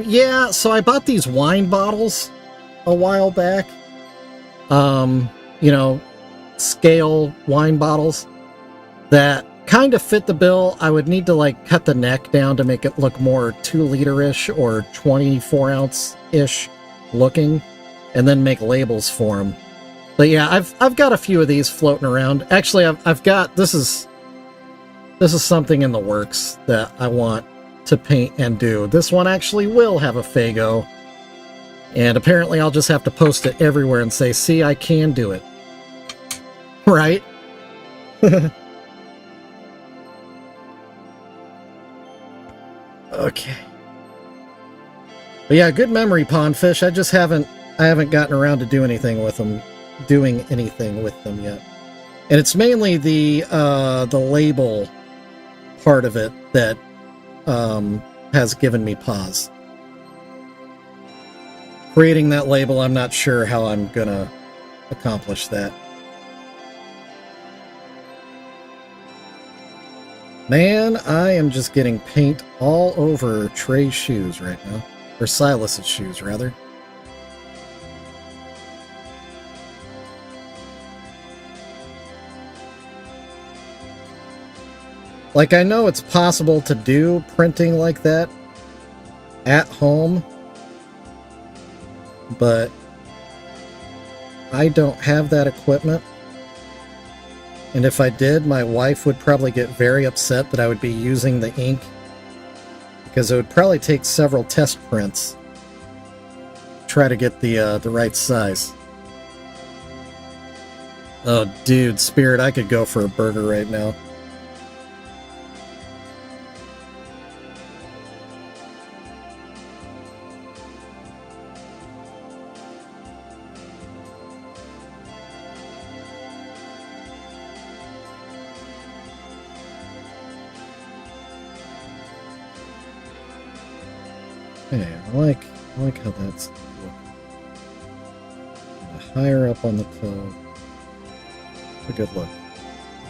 Yeah, so I bought these wine bottles a while back. You know, scale wine bottles that kind of fit the bill. I would need to like cut the neck down to make it look more 2-liter-ish or 24-ounce-ish looking, and then make labels for them. But yeah, I've got a few of these floating around. Actually, I've got, this is something in the works that I want to paint and do. This one actually will have a Faygo, and apparently I'll just have to post it everywhere and say, see, I can do it. Right? Okay. But yeah, good memory, Pondfish. I haven't gotten around to doing anything with them yet. And it's mainly the label part of it that has given me pause. Creating that label, I'm not sure how I'm gonna accomplish that. Man, I am just getting paint all over Trey's shoes right now. Or Silas's shoes, rather. Like, I know it's possible to do printing like that at home, but I don't have that equipment. And if I did, my wife would probably get very upset that I would be using the ink, because it would probably take several test prints to try to get the right size. Oh, dude, Spirit, I could go for a burger right now. Okay, I like how that's looking. Higher up on the toe. It's a good look.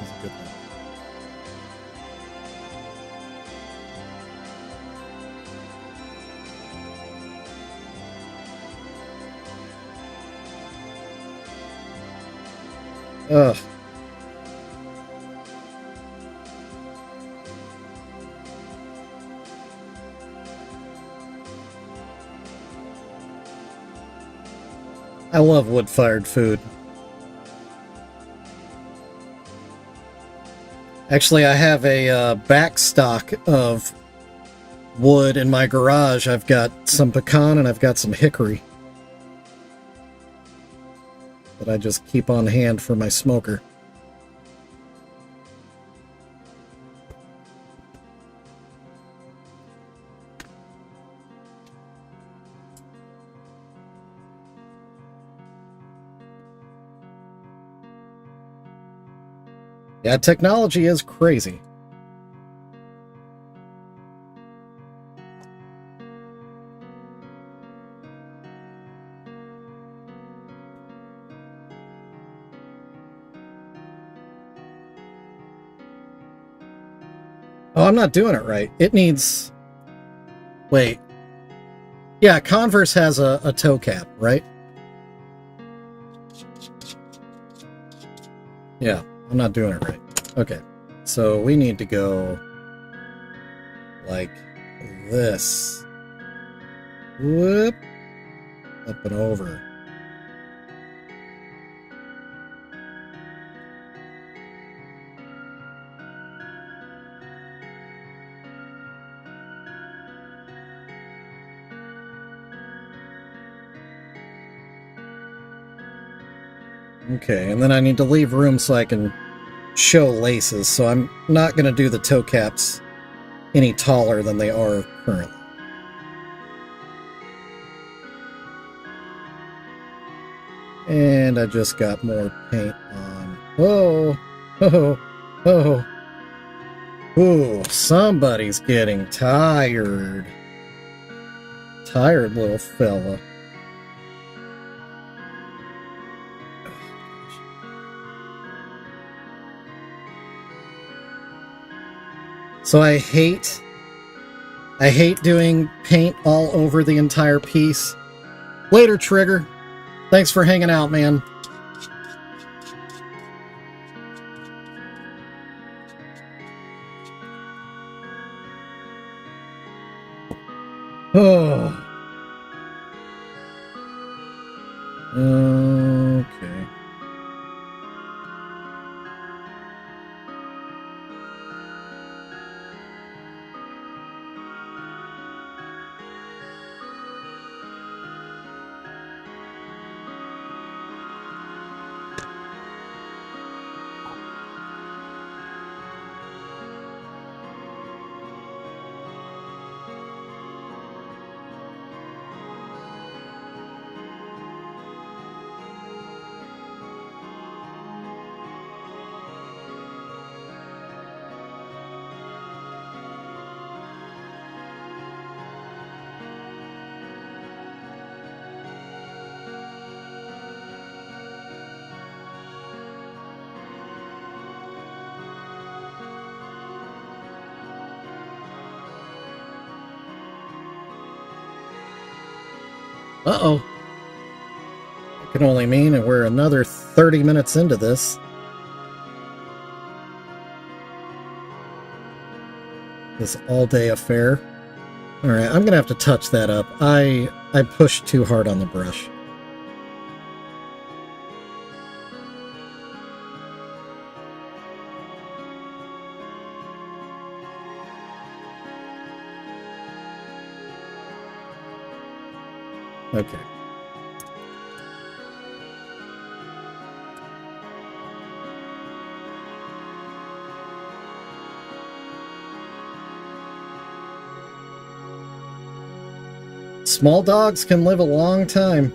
It's a good look. Ugh. I love wood-fired food. Actually, I have a back stock of wood in my garage. I've got some pecan and I've got some hickory that I just keep on hand for my smoker. Yeah, technology is crazy. Oh, I'm not doing it right. It needs... Wait. Yeah, Converse has a toe cap, right? Yeah, I'm not doing it right. Okay, so we need to go like this. Whoop. Up and over. Okay, and then I need to leave room so I can show laces, so I'm not going to do the toe caps any taller than they are currently. And I just got more paint on. Oh, oh, oh. Ooh, somebody's getting tired. Tired little fella. So I hate doing paint all over the entire piece. Later, Trigger. Thanks for hanging out, man. Oh. Okay. Uh-oh. It can only mean that we're another 30 minutes into this. This all-day affair. Alright, I'm gonna have to touch that up. I pushed too hard on the brush. Okay. Small dogs can live a long time.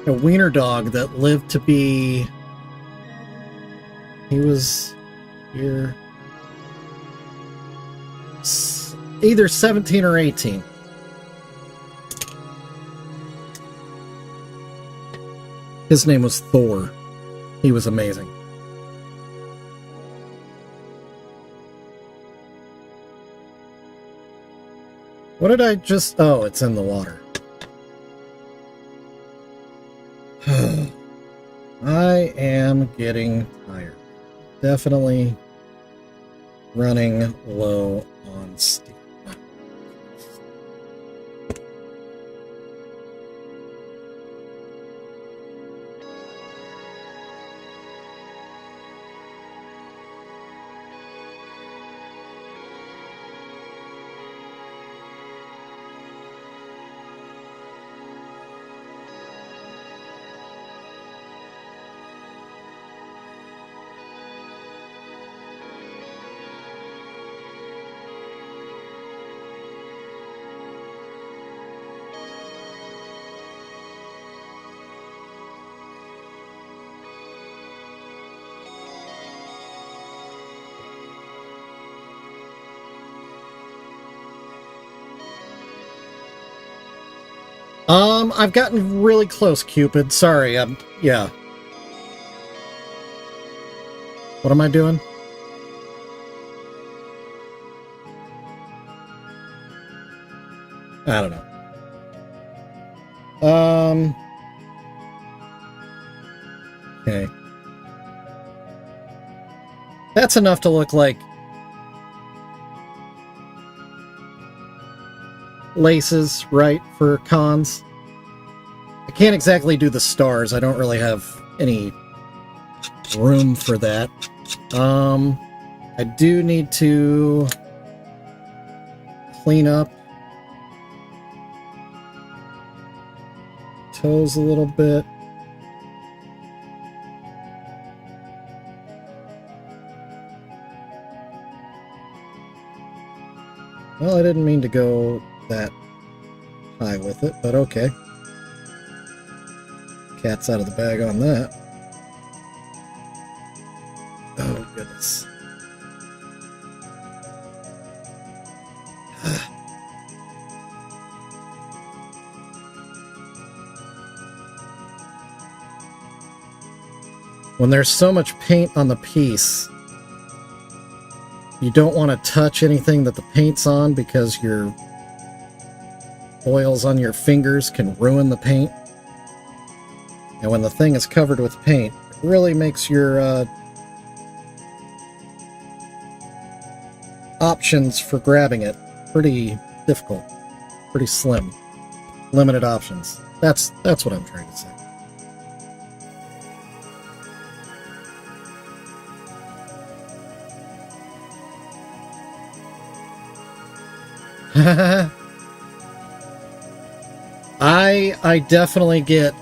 A wiener dog that lived to be... He was here... either 17 or 18. His name was Thor. He was amazing. What did I just... Oh, it's in the water. I am getting tired. Definitely running low on steam. I've gotten really close, Cupid. Sorry, yeah. What am I doing? I don't know. Okay. That's enough to look like laces, right, for cons. I can't exactly do the stars. I don't really have any room for that. I do need to clean up toes a little bit. Well, I didn't mean to go that high with it, but okay. Cat's out of the bag on that. Oh, goodness. When there's so much paint on the piece, you don't want to touch anything that the paint's on because your oils on your fingers can ruin the paint. And when the thing is covered with paint, it really makes your options for grabbing it pretty difficult, pretty slim, limited options. That's what I'm trying to say. I definitely get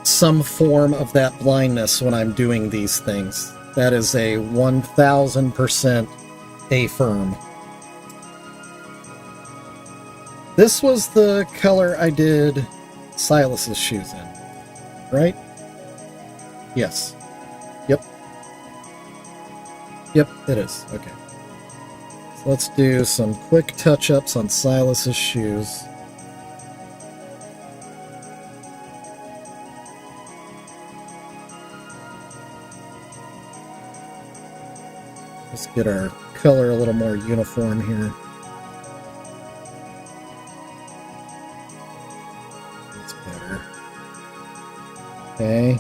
some form of that blindness when I'm doing these things. That is a 1000% affirm. This was the color I did Silas's shoes in, right? Yes. Yep. Yep, it is. Okay. So let's do some quick touch-ups on Silas's shoes. Let's get our color a little more uniform here. That's better. Okay.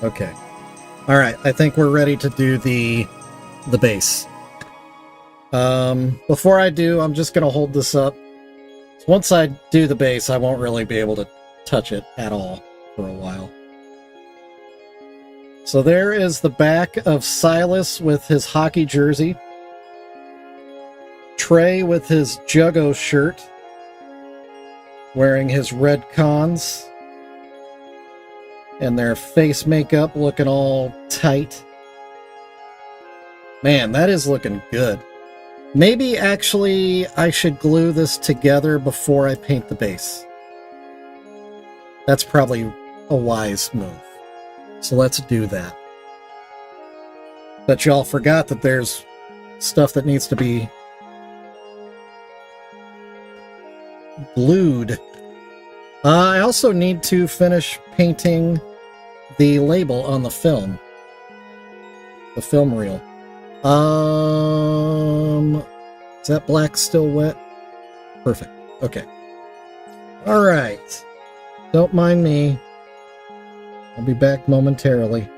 Okay. All right, I think we're ready to do the base. Before I do, I'm just going to hold this up. Once I do the base, I won't really be able to touch it at all for a while. So there is the back of Silas with his hockey jersey. Trey with his Juggo shirt, wearing his red cons. And their face makeup looking all tight. Man, that is looking good. Maybe actually I should glue this together before I paint the base. That's probably a wise move. So let's do that. But y'all forgot that there's stuff that needs to be glued. I also need to finish painting the label on the film reel. Is that black still wet? Perfect. Okay. All right. Don't mind me. I'll be back momentarily.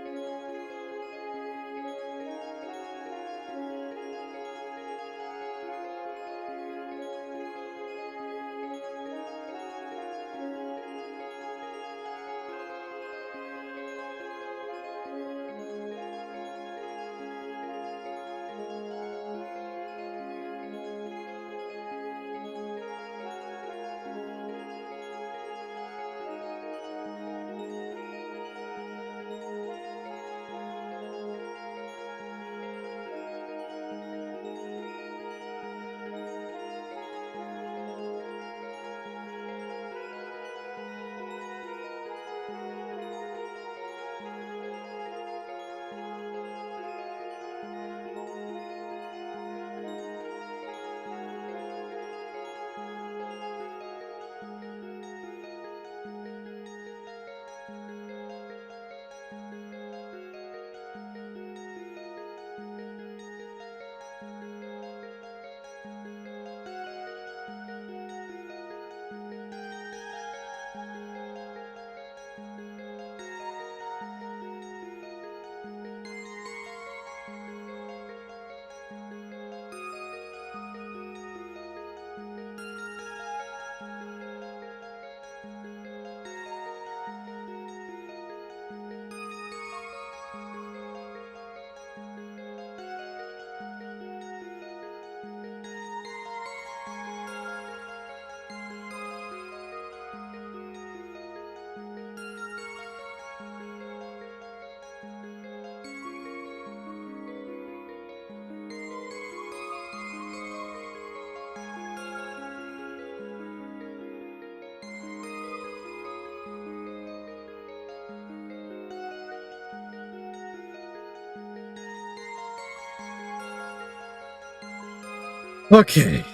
Okay.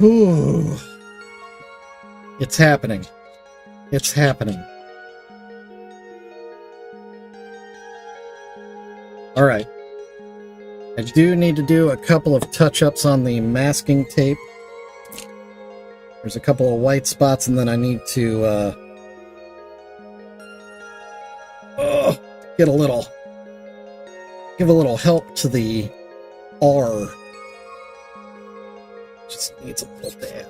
Ooh. It's happening. It's happening. All right. I do need to do a couple of touch-ups on the masking tape. There's a couple of white spots, and then I need to give a little help to the R. Just needs a little dab.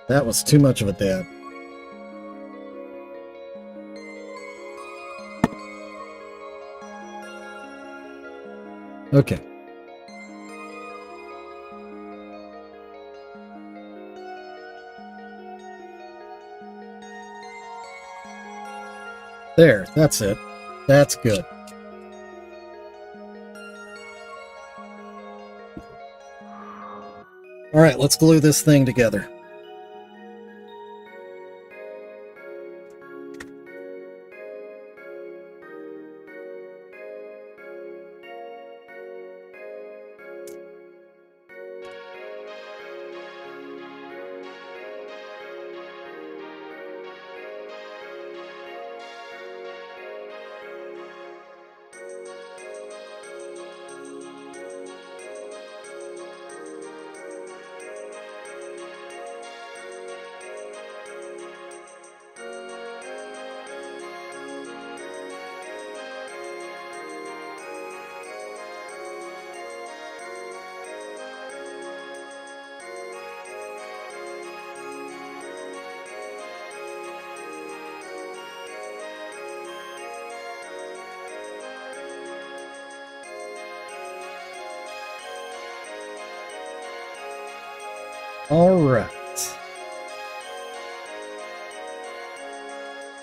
That was too much of a dab. Okay. There, that's it. That's good. All right, let's glue this thing together. All right.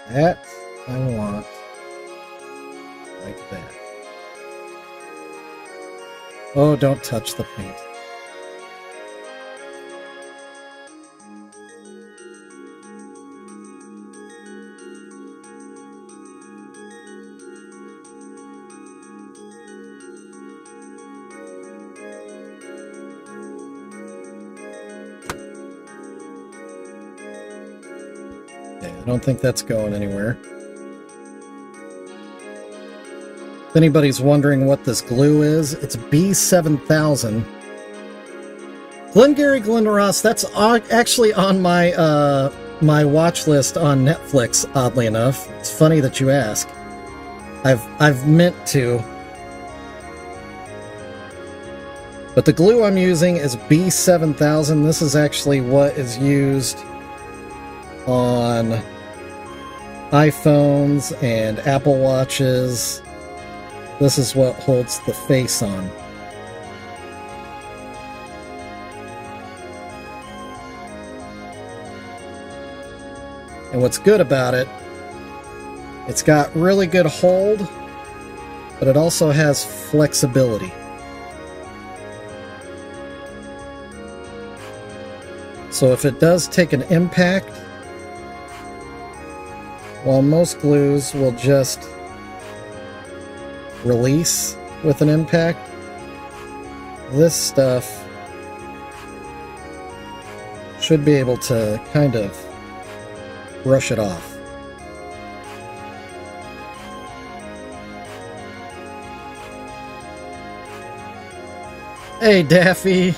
That I want like that. Oh, don't touch the paint. Okay, I don't think that's going anywhere. If anybody's wondering what this glue is, it's B7000. Glengarry Glen Ross, that's actually on my my watch list on Netflix, oddly enough. It's funny that you ask. I've meant to. But the glue I'm using is B7000. This is actually what is used on iPhones and Apple Watches. This is what holds the face on. And what's good about it, it's got really good hold, but it also has flexibility. So if it does take an impact, while most glues will just release with an impact, this stuff should be able to kind of brush it off. Hey, Daffy!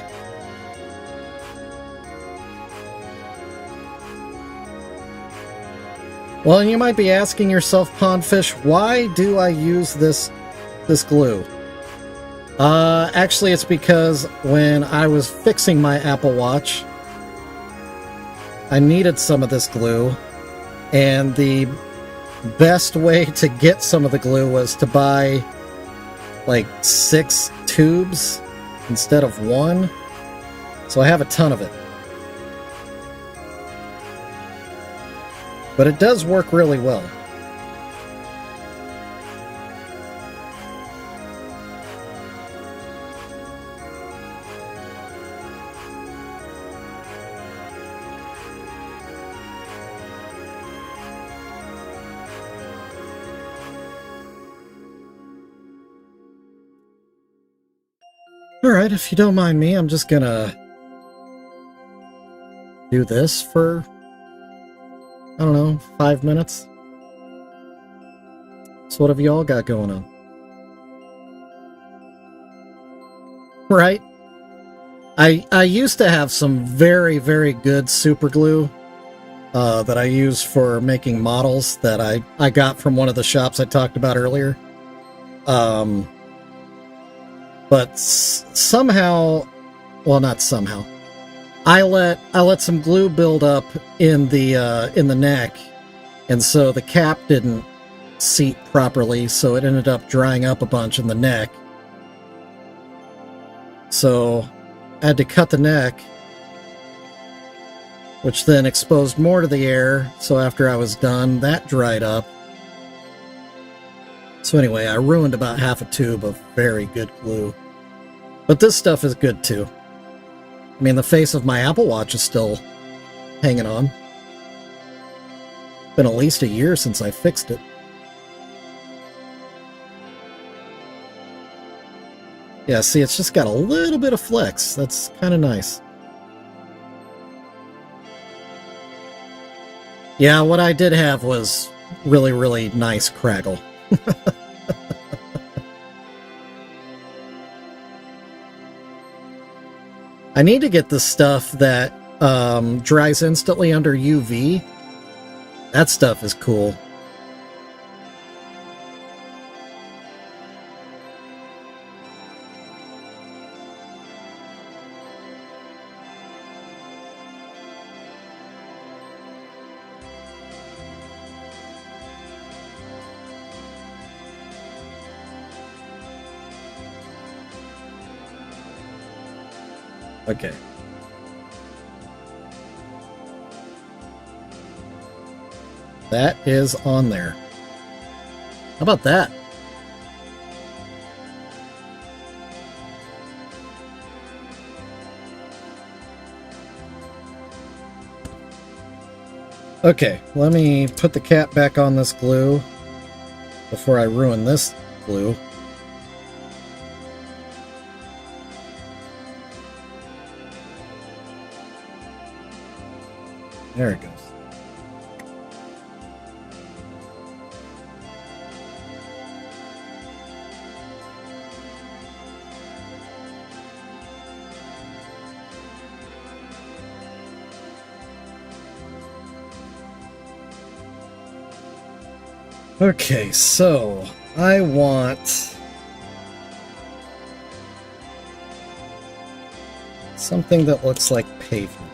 Well, you might be asking yourself, Pondfish, why do I use this glue? Actually, it's because when I was fixing my Apple Watch, I needed some of this glue, and the best way to get some of the glue was to buy like 6 tubes instead of 1. So I have a ton of it. But it does work really well. Alright, if you don't mind me, I'm just gonna do this for, I don't know, 5 minutes. So what have you all got going on? Right? I used to have some very, very good super glue that I use for making models that I got from one of the shops I talked about earlier. But somehow, well, not somehow, I let some glue build up in the neck, and so the cap didn't seat properly, so it ended up drying up a bunch in the neck. So I had to cut the neck, which then exposed more to the air, so after I was done, that dried up. So anyway, I ruined about half a tube of very good glue. But this stuff is good too. I mean, the face of my Apple Watch is still hanging on. Been at least a year since I fixed it. Yeah, see, it's just got a little bit of flex. That's kind of nice. Yeah, what I did have was really, really nice craggle. I need to get the stuff that dries instantly under UV. That stuff is cool. Okay. That is on there. How about that? Okay, let me put the cap back on this glue before I ruin this glue. There it goes. Okay, so I want something that looks like pavement.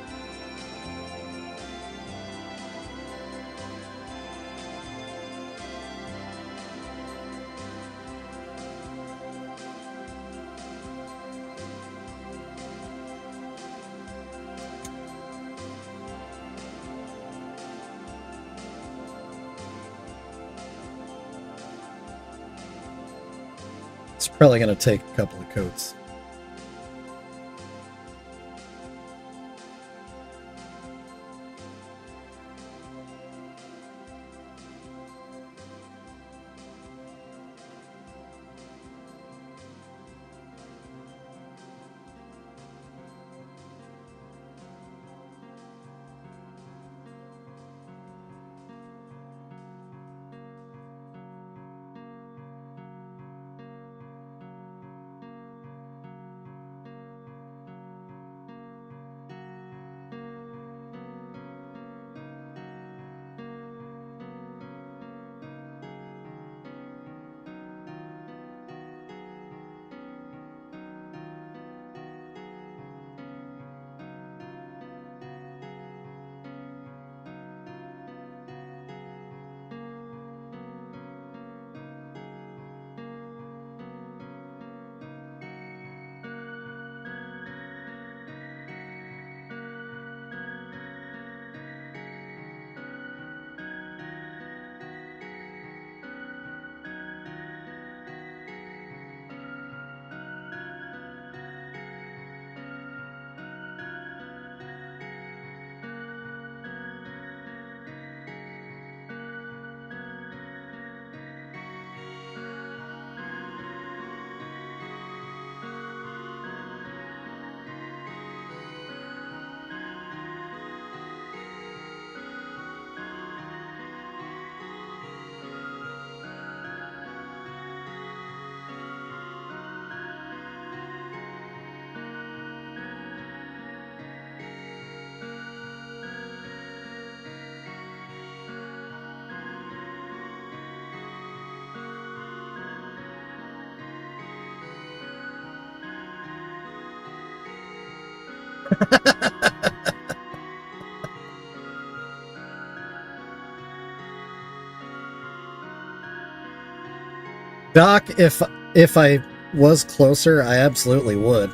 It's probably going to take a couple of coats. Doc, if I was closer, I absolutely would.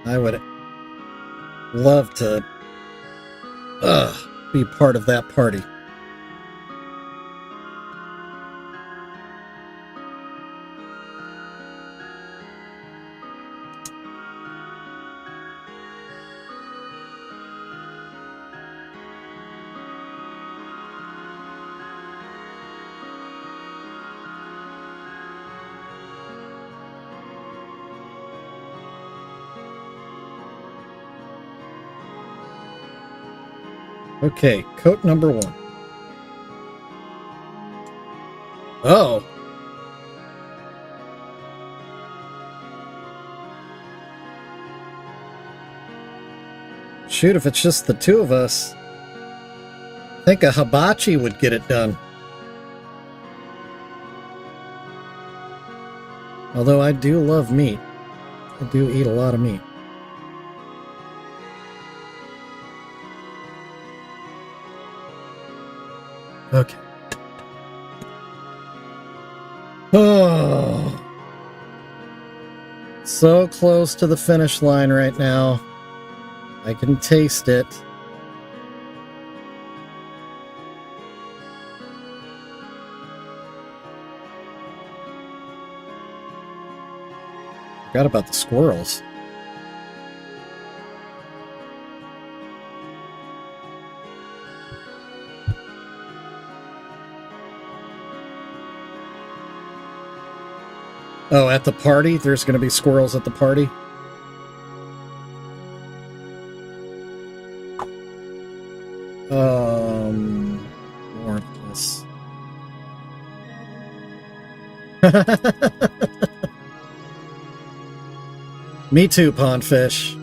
I would love to be part of that party. Okay, coat number 1. Oh. Shoot, if it's just the two of us, I think a hibachi would get it done. Although I do love meat. I do eat a lot of meat. Okay. Oh. So close to the finish line right now. I can taste it. Forgot about the squirrels. Oh, at the party? There's going to be squirrels at the party? More of this. Me too, pondfish.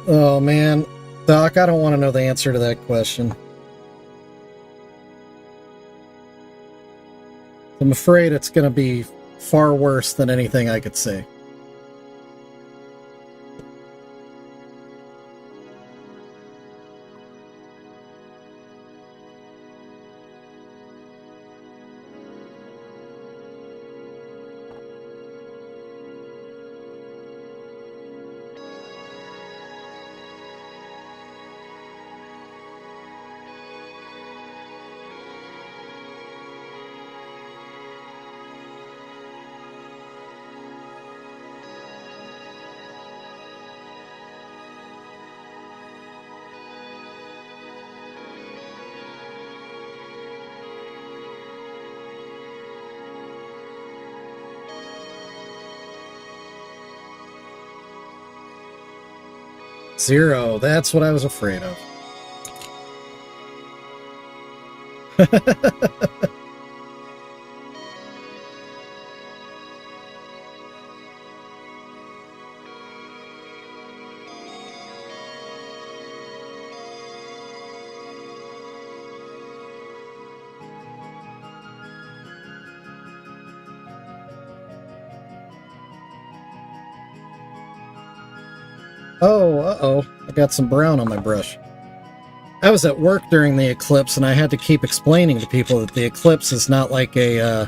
Oh, man. Doc, I don't want to know the answer to that question. I'm afraid it's going to be far worse than anything I could say. Zero. That's what I was afraid of. Oh, uh-oh. I got some brown on my brush. I was at work during the eclipse, and I had to keep explaining to people that the eclipse is not like a,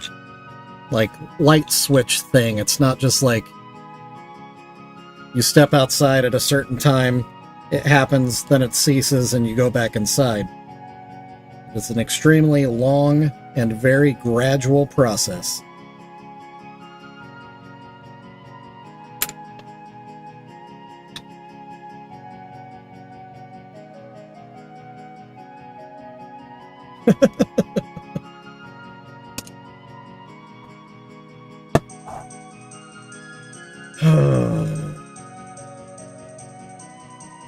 like, light switch thing. It's not just like you step outside at a certain time, it happens, then it ceases, and you go back inside. It's an extremely long and very gradual process.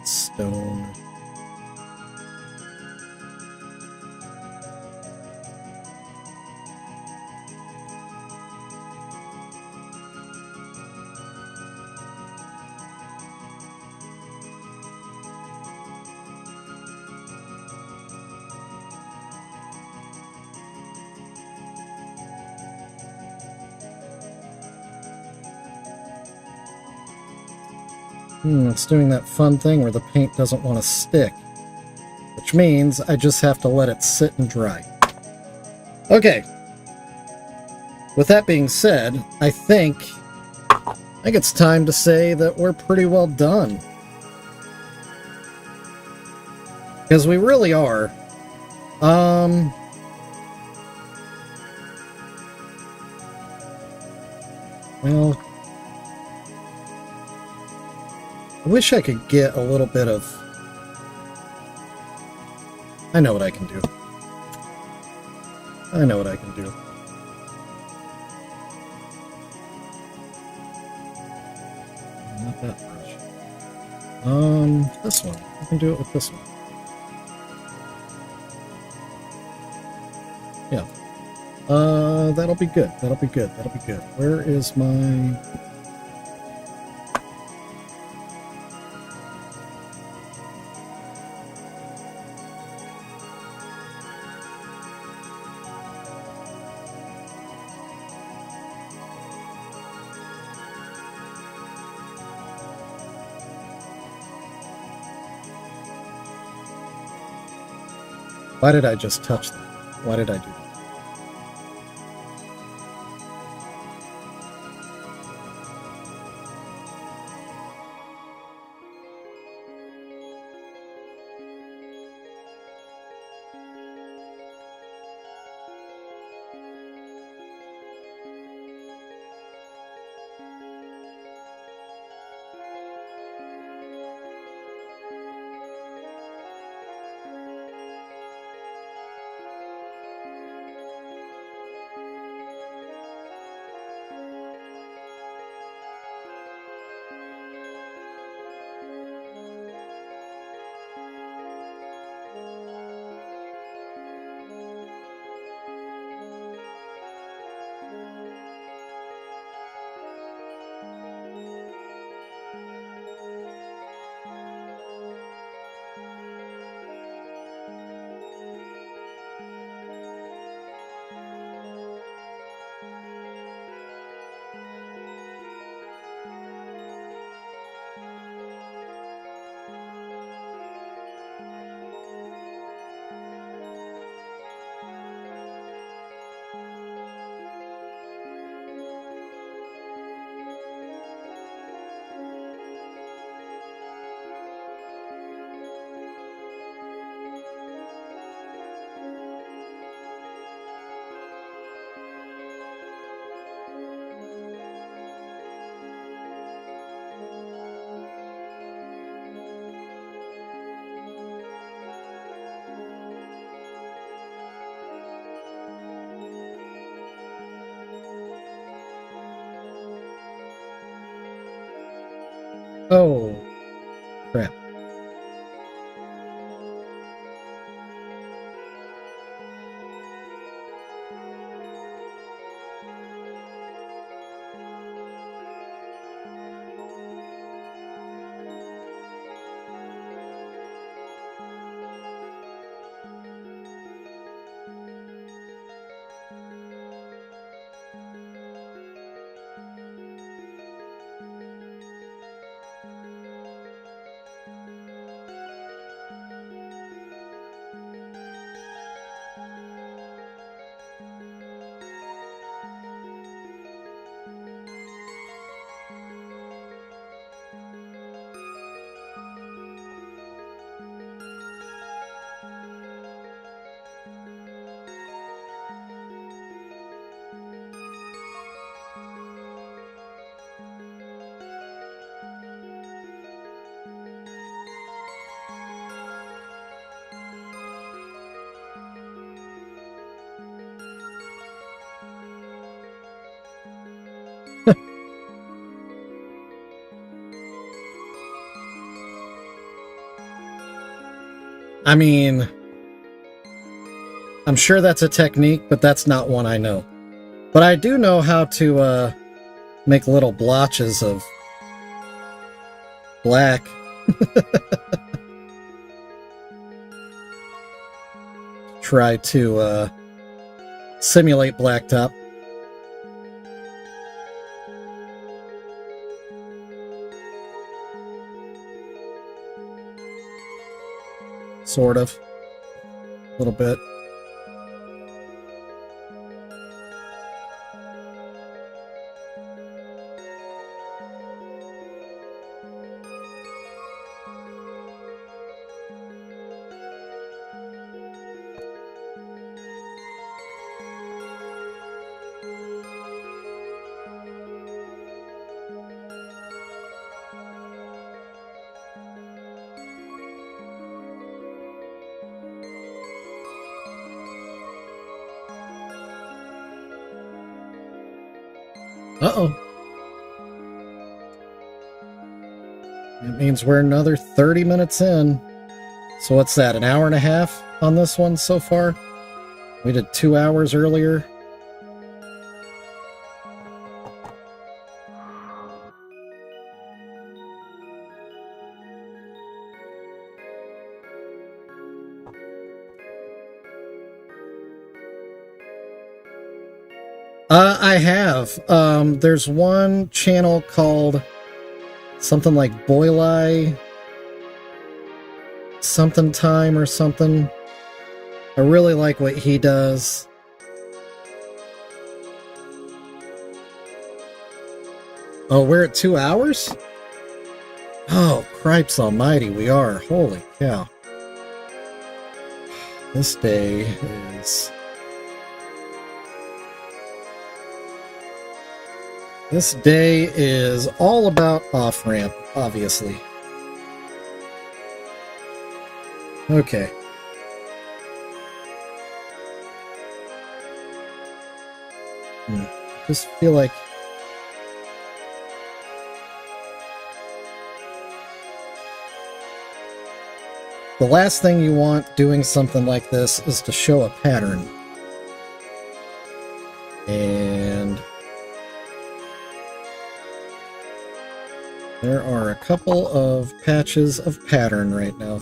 Stone. It's doing that fun thing where the paint doesn't want to stick, which means I just have to let it sit and dry. Okay. With that being said, I think it's time to say that we're pretty well done. Because we really are. Well, I wish I could get a little bit of... I know what I can do. I know what I can do. Not that brush. This one. I can do it with this one. Yeah. That'll be good. That'll be good. That'll be good. Where is my... Why did I just touch that? Why did I do that? Oh, crap. I mean, I'm sure that's a technique, but that's not one I know. But I do know how to make little blotches of black. Try to simulate blacktop. Sort of. A little bit. Uh-oh. It means we're another 30 minutes in. So what's that, an hour and a half on this one so far? We did 2 hours earlier. I have. There's one channel called something like Boileye something time or something. I really like what he does. Oh, we're at 2 hours? Oh, cripes almighty, we are. Holy cow. This day is... This day is all about off-ramp, obviously. Okay. Just feel like... The last thing you want doing something like this is to show a pattern. And... there are a couple of patches of pattern right now.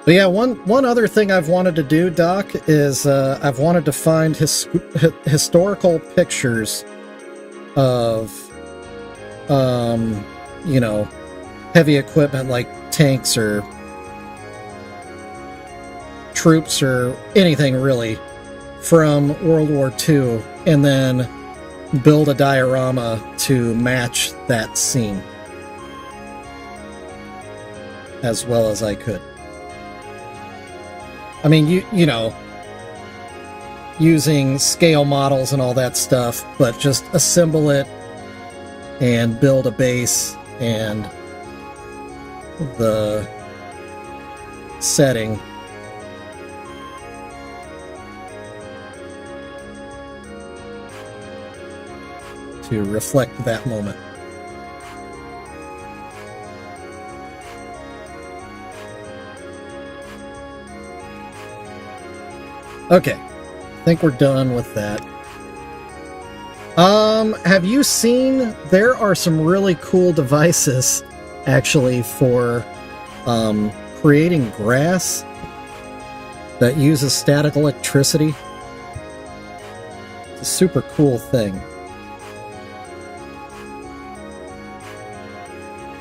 But yeah, one other thing I've wanted to do, Doc, is I've wanted to find historical pictures of, you know, heavy equipment like tanks or troops or anything really from World War II, and then build a diorama to match that scene as well as I could. I mean, you know, using scale models and all that stuff, but just assemble it and build a base and the setting. To reflect that moment. Okay, I think we're done with that. Have you seen, there are some really cool devices actually for creating grass that uses static electricity. It's a super cool thing.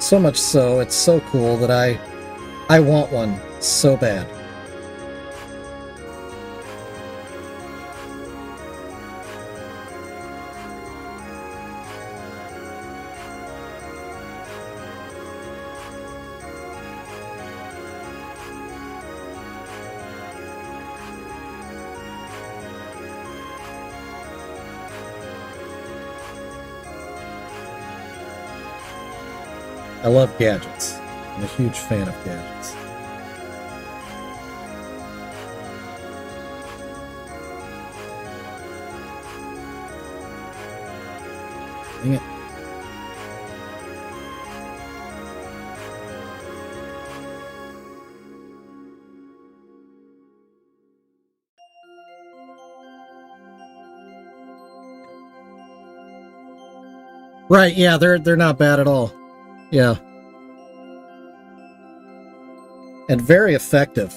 So much so, it's so cool that I want one so bad. I love gadgets. I'm a huge fan of gadgets. Dang it. Right, yeah, they're not bad at all. Yeah. And very effective.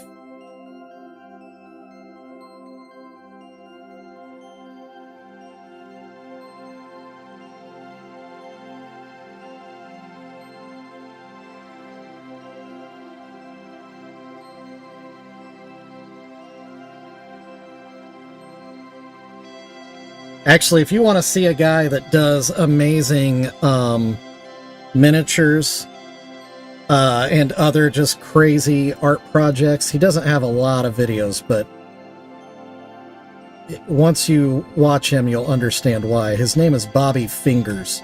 Actually, if you want to see a guy that does amazing miniatures and other just crazy art projects, he doesn't have a lot of videos, but once you watch him, you'll understand why. His name is Bobby Fingers.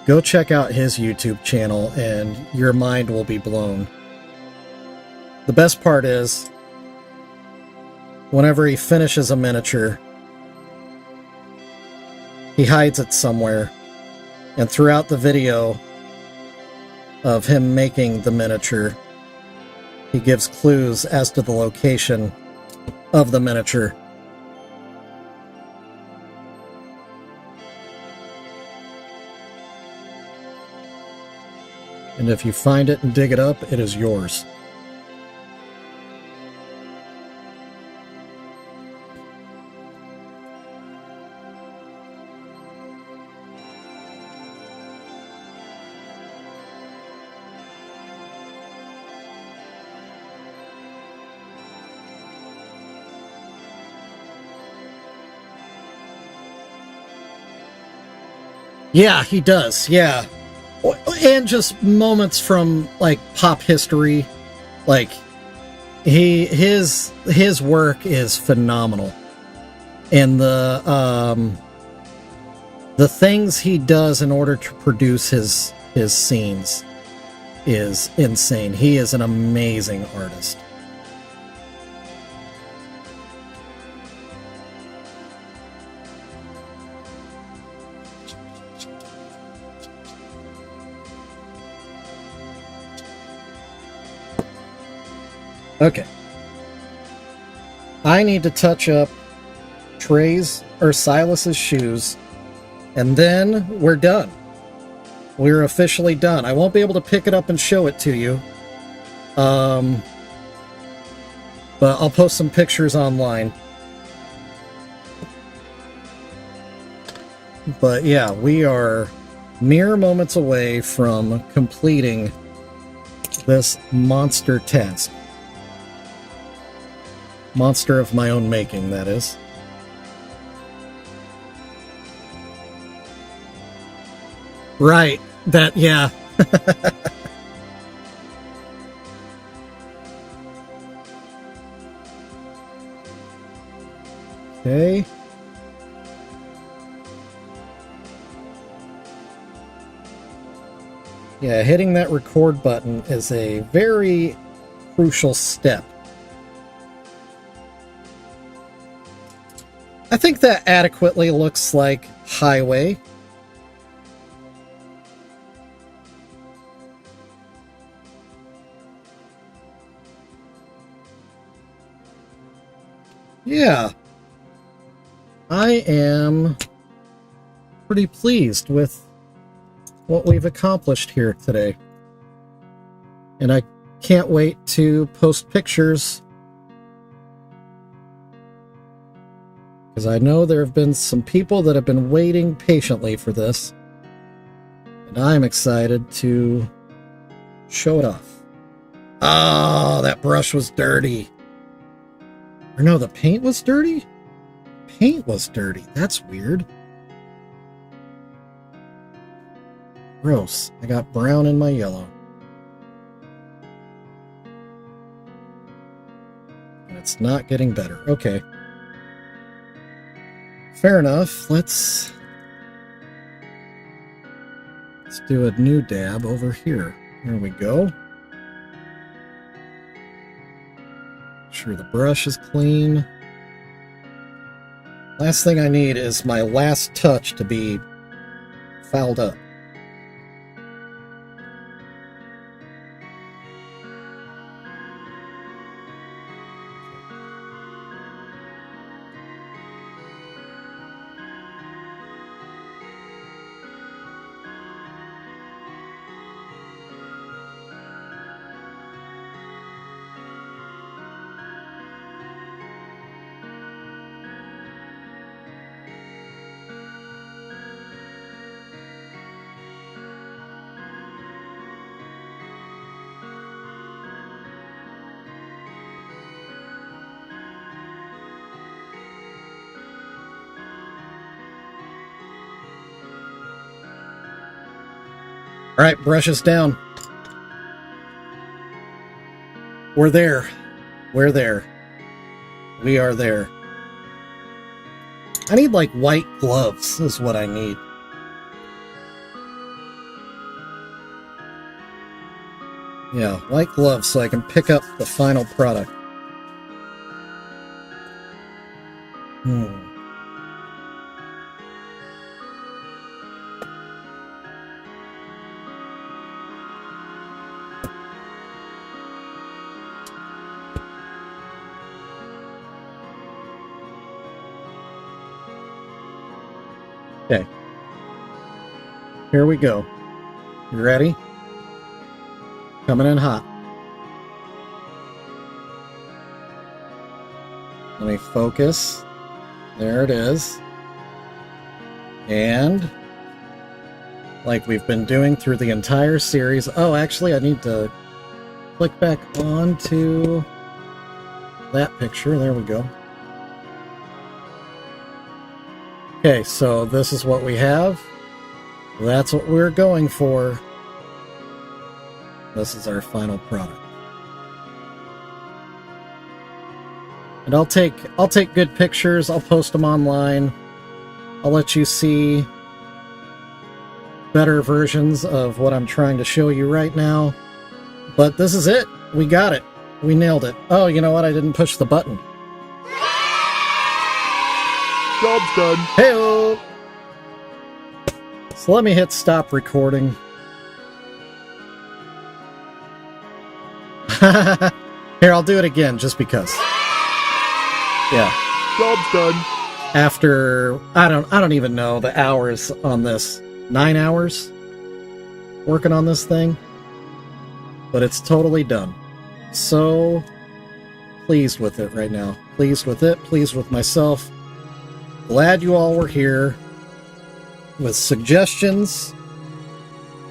Go check out his YouTube channel and your mind will be blown. The best part is, whenever he finishes a miniature, he hides it somewhere, and throughout the video of him making the miniature, he gives clues as to the location of the miniature. And if you find it and dig it up, it is yours. Yeah, he does. Yeah. And just moments from like pop history. Like his work is phenomenal. And the things he does in order to produce his scenes is insane. He is an amazing artist. Okay. I need to touch up Trey's or Silas's shoes, and then we're done. We're officially done. I won't be able to pick it up and show it to you. But I'll post some pictures online. But yeah, we are mere moments away from completing this monster task. Monster of my own making, that is. Right. That, yeah. Okay. Yeah, hitting that record button is a very crucial step. I think that adequately looks like highway. Yeah. I am pretty pleased with what we've accomplished here today. And I can't wait to post pictures, because I know there have been some people that have been waiting patiently for this. And I'm excited to show it off. Oh, that brush was dirty. Or no, the paint was dirty? Paint was dirty. That's weird. Gross. I got brown in my yellow. And it's not getting better. Okay. Fair enough. Let's do a new dab over here. There we go. Make sure the brush is clean. Last thing I need is my last touch to be fouled up. All right, brushes down. We're there. We're there. We are there. I need like white gloves is what I need. Yeah, white gloves so I can pick up the final product. Okay. Here we go. You ready? Coming in hot. Let me focus. There it is. And like we've been doing through the entire series. Oh, actually, I need to click back onto that picture. There we go. Okay, so this is what we have. That's what we're going for. This is our final product. And I'll take good pictures. I'll post them online. I'll let you see better versions of what I'm trying to show you right now. But this is it. We got it. We nailed it. Oh, you know what? I didn't push the button. Job's done. Hey-o! So let me hit stop recording. Here, I'll do it again just because. Yeah. Job's done. After I don't even know the hours on this. 9 hours working on this thing. But it's totally done. So pleased with it right now. Pleased with it, pleased with myself. Glad you all were here with suggestions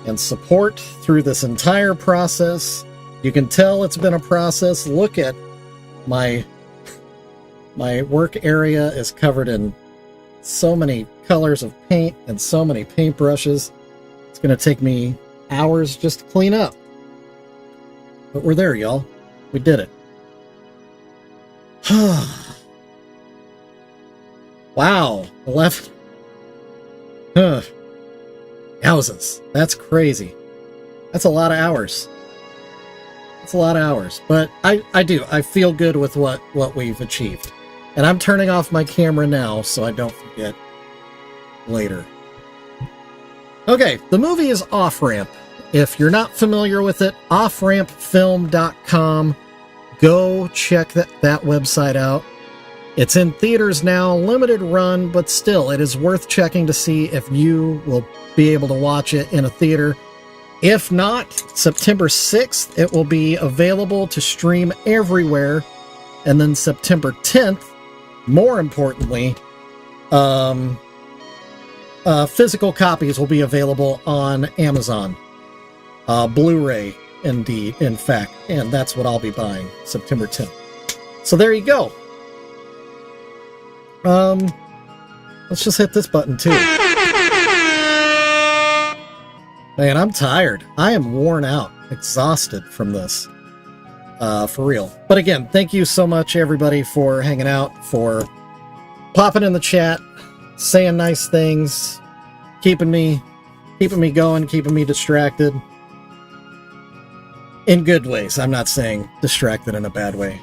and support through this entire process. You can tell it's been a process. Look at my work area is covered in so many colors of paint and so many paintbrushes. It's going to take me hours just to clean up. But we're there, y'all. We did it. Wow, 11. Huh. Yowzas. That's crazy. That's a lot of hours. That's a lot of hours. But I feel good with what we've achieved. And I'm turning off my camera now so I don't forget later. Okay, the movie is Off Ramp. If you're not familiar with it, offrampfilm.com. Go check that website out. It's in theaters now, limited run, but still, it is worth checking to see if you will be able to watch it in a theater. If not, September 6th, it will be available to stream everywhere. And then September 10th, more importantly, physical copies will be available on Amazon. Blu-ray, indeed, in fact. And that's what I'll be buying, September 10th. So there you go. Let's just hit this button too. Man, I'm tired. I am worn out, exhausted from this. For real. But again, thank you so much, everybody, for hanging out, for popping in the chat, saying nice things, keeping me going, keeping me distracted. In good ways. I'm not saying distracted in a bad way.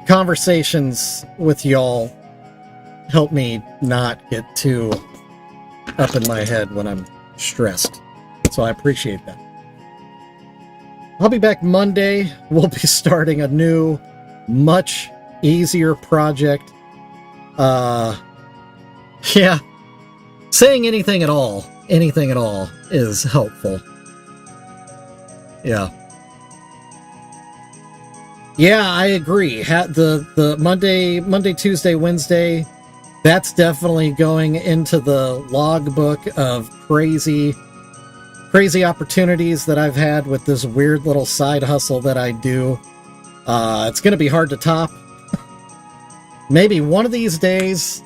Conversations with y'all help me not get too up in my head when I'm stressed. So I appreciate that. I'll be back Monday. We'll be starting a new, much easier project. Yeah. Saying anything at all is helpful. Yeah. Yeah, I agree. The Monday, Tuesday, Wednesday, that's definitely going into the logbook of crazy opportunities that I've had with this weird little side hustle that I do. It's going to be hard to top. Maybe one of these days,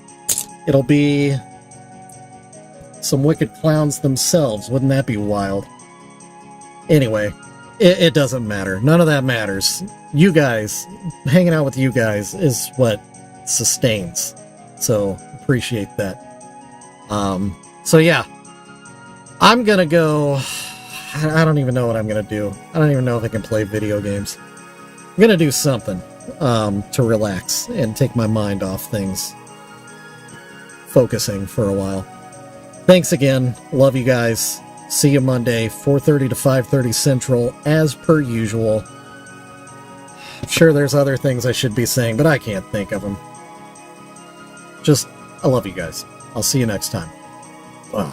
it'll be some wicked clowns themselves. Wouldn't that be wild? Anyway, it doesn't matter. None of that matters. You guys, hanging out with you guys is what sustains. So, appreciate that. So yeah. I'm gonna go... I don't even know what I'm gonna do. I don't even know if I can play video games. I'm gonna do something to relax and take my mind off things. Focusing for a while. Thanks again. Love you guys. See you Monday, 4:30 to 5:30 Central, as per usual. I'm sure there's other things I should be saying, but I can't think of them. Just, I love you guys. I'll see you next time. Wow.